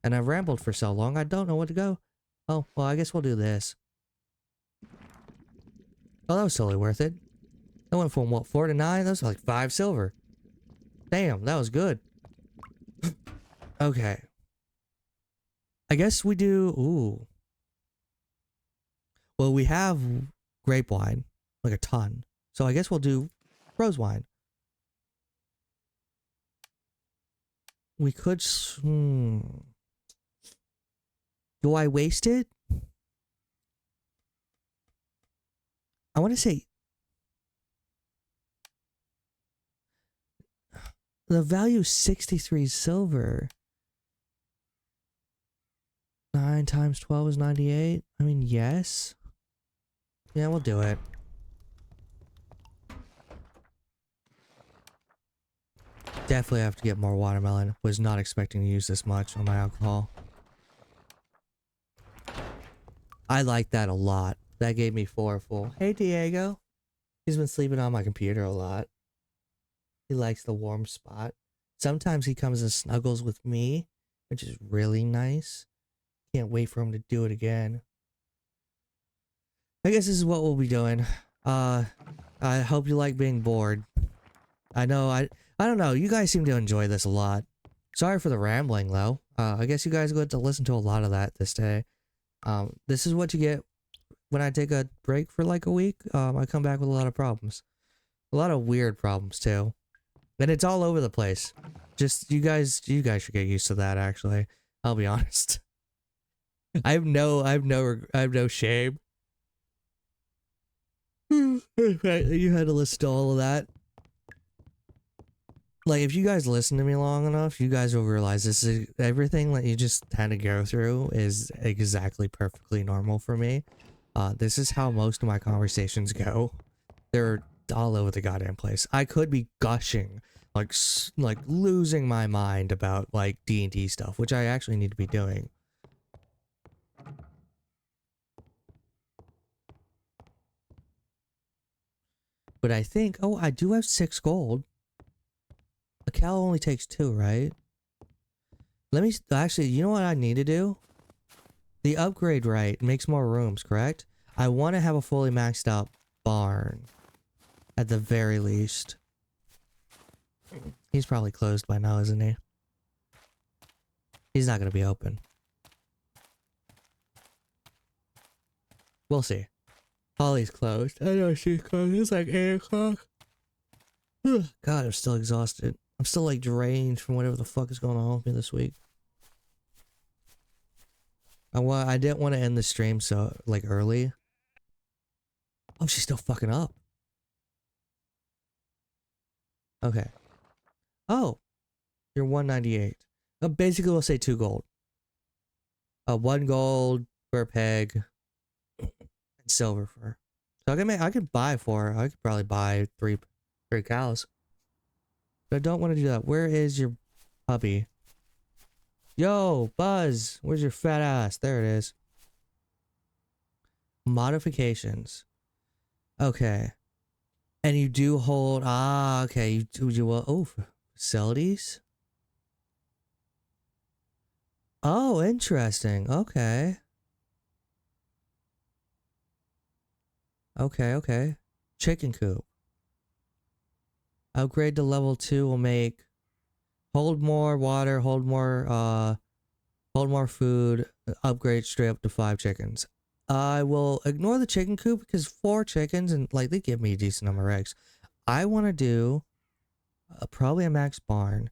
And I've rambled for so long, I don't know what to go. Oh, well, I guess we'll do this. Oh, that was totally worth it. That went from, what, 4 to 9? That was like 5 silver. Damn, that was good. Okay. I guess we do... Ooh. Well, we have grape wine. Like a ton. So I guess we'll do rose wine. We could... Do I waste it? I want to say... The value is 63 silver. 9 times 12 is 98. I mean, yes. Yeah, we'll do it. Definitely have to get more watermelon. Was not expecting to use this much on my alcohol. I like that a lot. That gave me 4 full. Hey, Diego. He's been sleeping on my computer a lot. He likes the warm spot. Sometimes he comes and snuggles with me, which is really nice. Can't wait for him to do it again. I guess this is what we'll be doing. I hope you like being bored. I know, I don't know. You guys seem to enjoy this a lot. Sorry for the rambling, though. I guess you guys go to listen to a lot of that this day. This is what you get when I take a break for like a week. I come back with a lot of problems. A lot of weird problems too. And it's all over the place. Just you guys should get used to that actually. I'll be honest. I have no shame. You had to listen to all of that. Like, if you guys listen to me long enough, you guys will realize this is everything that you just had to go through is exactly perfectly normal for me. This is how most of my conversations go. They're all over the goddamn place. I could be gushing, like losing my mind about like D&D stuff, which I actually need to be doing. But I think, oh, I do have 6 gold. A cow only takes 2, right? Let me, actually, you know what I need to do? The upgrade right makes more rooms, correct? I want to have a fully maxed out barn. At the very least. He's probably closed by now, isn't he? He's not going to be open. We'll see. Holly's closed. I know she's closed. It's like 8 o'clock. God, I'm still exhausted. I'm still like drained from whatever the fuck is going on with me this week. I didn't want to end the stream so like early. Oh, she's still fucking up. Okay. Oh, you're 198. Basically, we'll say 2 gold. 1 gold per peg and silver for. So I could buy 4. I could probably buy 3 cows. But I don't want to do that. Where is your puppy? Yo, Buzz, where's your fat ass? There it is. Modifications. Okay. And you do hold, okay, oh, facilities? Oh, interesting, okay. Okay. Chicken coop. Upgrade to level 2 will make hold more water, hold more food, upgrade straight up to 5 chickens. I will ignore the chicken coop because 4 chickens and like they give me a decent number of eggs. I want to do probably a max barn,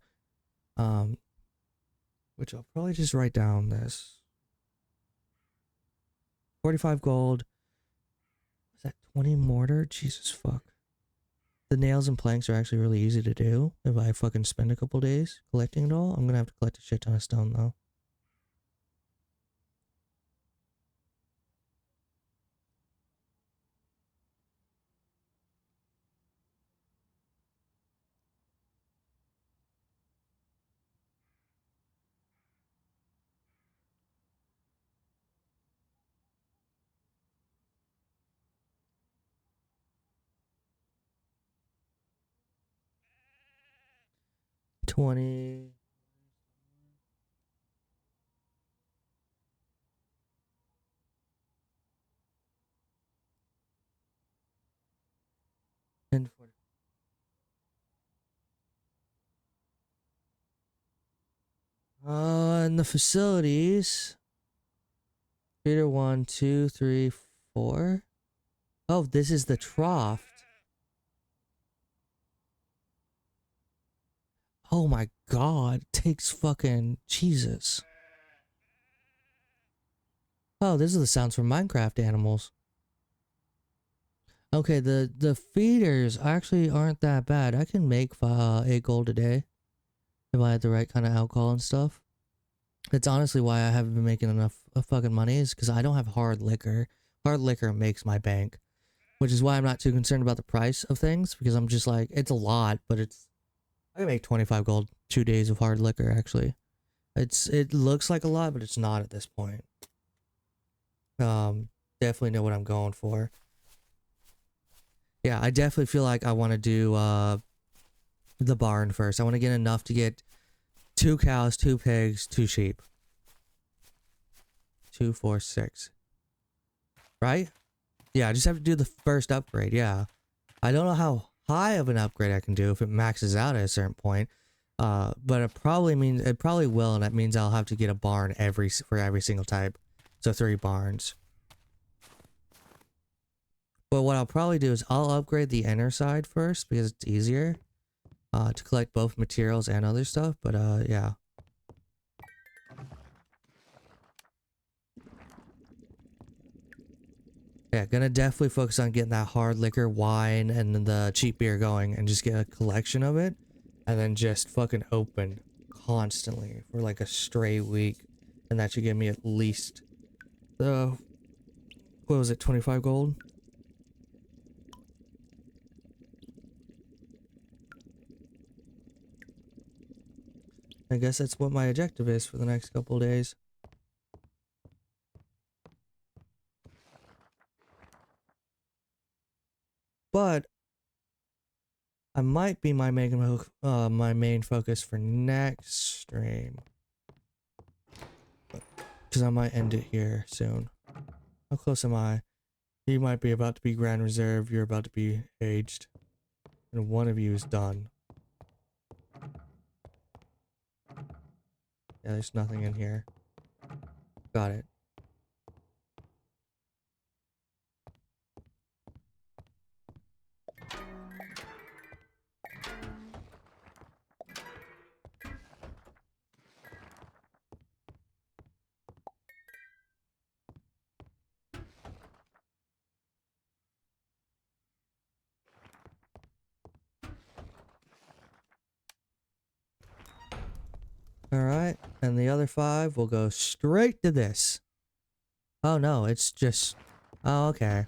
which I'll probably just write down this 45 gold. Was that 20 mortar? Jesus fuck. The nails and planks are actually really easy to do if I fucking spend a couple days collecting it all. I'm gonna have to collect a shit ton of stone though. $20. And 40. And the facilities. Feeder 1, 2, 3, 4. Oh, this is the trough. Oh my god, takes fucking Jesus. Oh, this is the sounds from Minecraft animals. Okay, the feeders actually aren't that bad. I can make 8 gold a day if I had the right kind of alcohol and stuff. That's honestly why I haven't been making enough fucking money is because I don't have hard liquor. Hard liquor makes my bank, which is why I'm not too concerned about the price of things because I'm just like, it's a lot, but I can make 25 gold 2 days of hard liquor actually. It looks like a lot, but it's not at this point. Definitely know what I'm going for. Yeah, I definitely feel like I want to do the barn first. I want to get enough to get 2 cows, 2 pigs, 2 sheep. 2, 4, 6. Right? Yeah, I just have to do the first upgrade, yeah. I don't know how high of an upgrade I can do if it maxes out at a certain point. But it probably will, and that means I'll have to get a barn for every single type. So 3 barns. But what I'll probably do is I'll upgrade the inner side first because it's easier to collect both materials and other stuff. But yeah. Yeah, gonna definitely focus on getting that hard liquor, wine, and then the cheap beer going and just get a collection of it. And then just fucking open constantly for like a straight week. And that should give me at least the, what was it, 25 gold? I guess that's what my objective is for the next couple of days. But I might be my main focus for next stream, because I might end it here soon. How close am I? You might be about to be Grand Reserve. You're about to be aged, and one of you is done. Yeah, there's nothing in here. Got it. Alright, and the other 5 will go straight to this. Oh no, it's just... Oh, okay.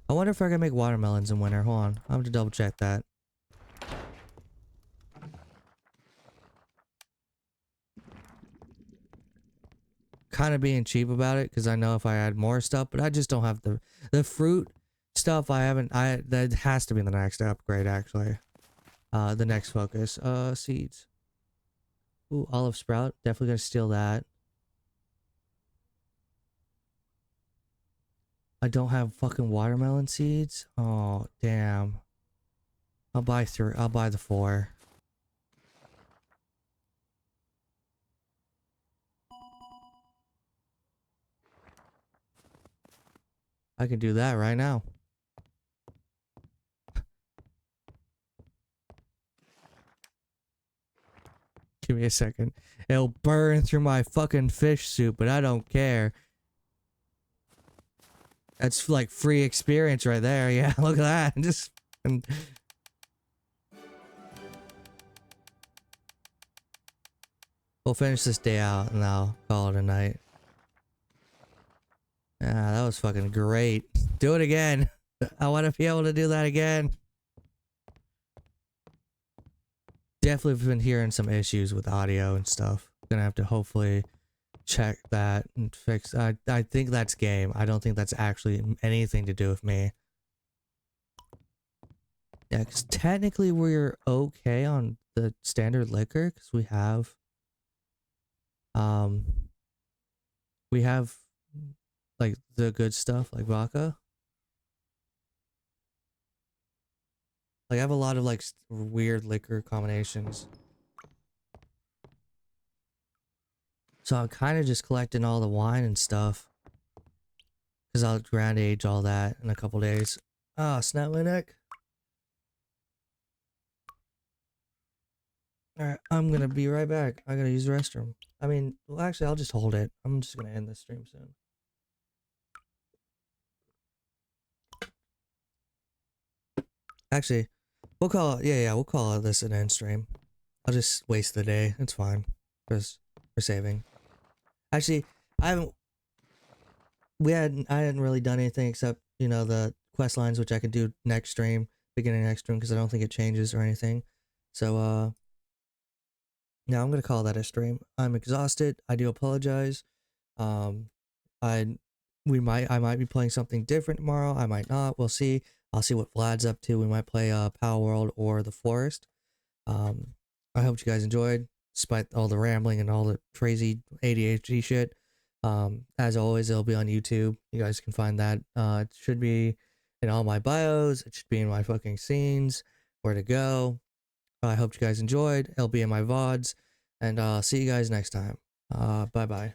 I wonder if I can make watermelons in winter. Hold on, I have to double check that. Kind of being cheap about it because I know if I add more stuff, but I just don't have the fruit stuff. That has to be the next upgrade actually. The next focus. Seeds. Ooh, olive sprout. Definitely gonna steal that. I don't have fucking watermelon seeds. Oh damn. I'll buy the 4. I can do that right now. Give me a second. It'll burn through my fucking fish soup, but I don't care. That's like free experience right there. Yeah, look at that. Just... We'll finish this day out and I'll call it a night. Yeah, that was fucking great. Do it again. I want to be able to do that again. Definitely been hearing some issues with audio and stuff. Gonna have to hopefully check that and fix. I think that's game. I don't think that's actually anything to do with me. Yeah, because technically we're okay on the standard liquor because we have like the good stuff like vodka. Like I have a lot of like weird liquor combinations. So I'm kind of just collecting all the wine and stuff. Because I'll grand age all that in a couple days. Ah, snap my neck. Alright, I'm gonna be right back. I gotta use the restroom. I mean, well, actually, I'll just hold it. I'm just gonna end the stream soon. Actually, we'll call it, yeah, we'll call this an end stream. I'll just waste the day. It's fine. Because we're saving. Actually, I hadn't really done anything except, you know, the quest lines, which I can do next stream, beginning of next stream, because I don't think it changes or anything. So, now I'm gonna call that a stream. I'm exhausted. I do apologize. I might be playing something different tomorrow. I might not. We'll see. I'll see what Vlad's up to. We might play Power World or The Forest. I hope you guys enjoyed, despite all the rambling and all the crazy ADHD shit. As always, it'll be on YouTube. You guys can find that. It should be in all my bios. It should be in my fucking scenes. Where to go. I hope you guys enjoyed. It'll be in my VODs. And see you guys next time. Bye-bye.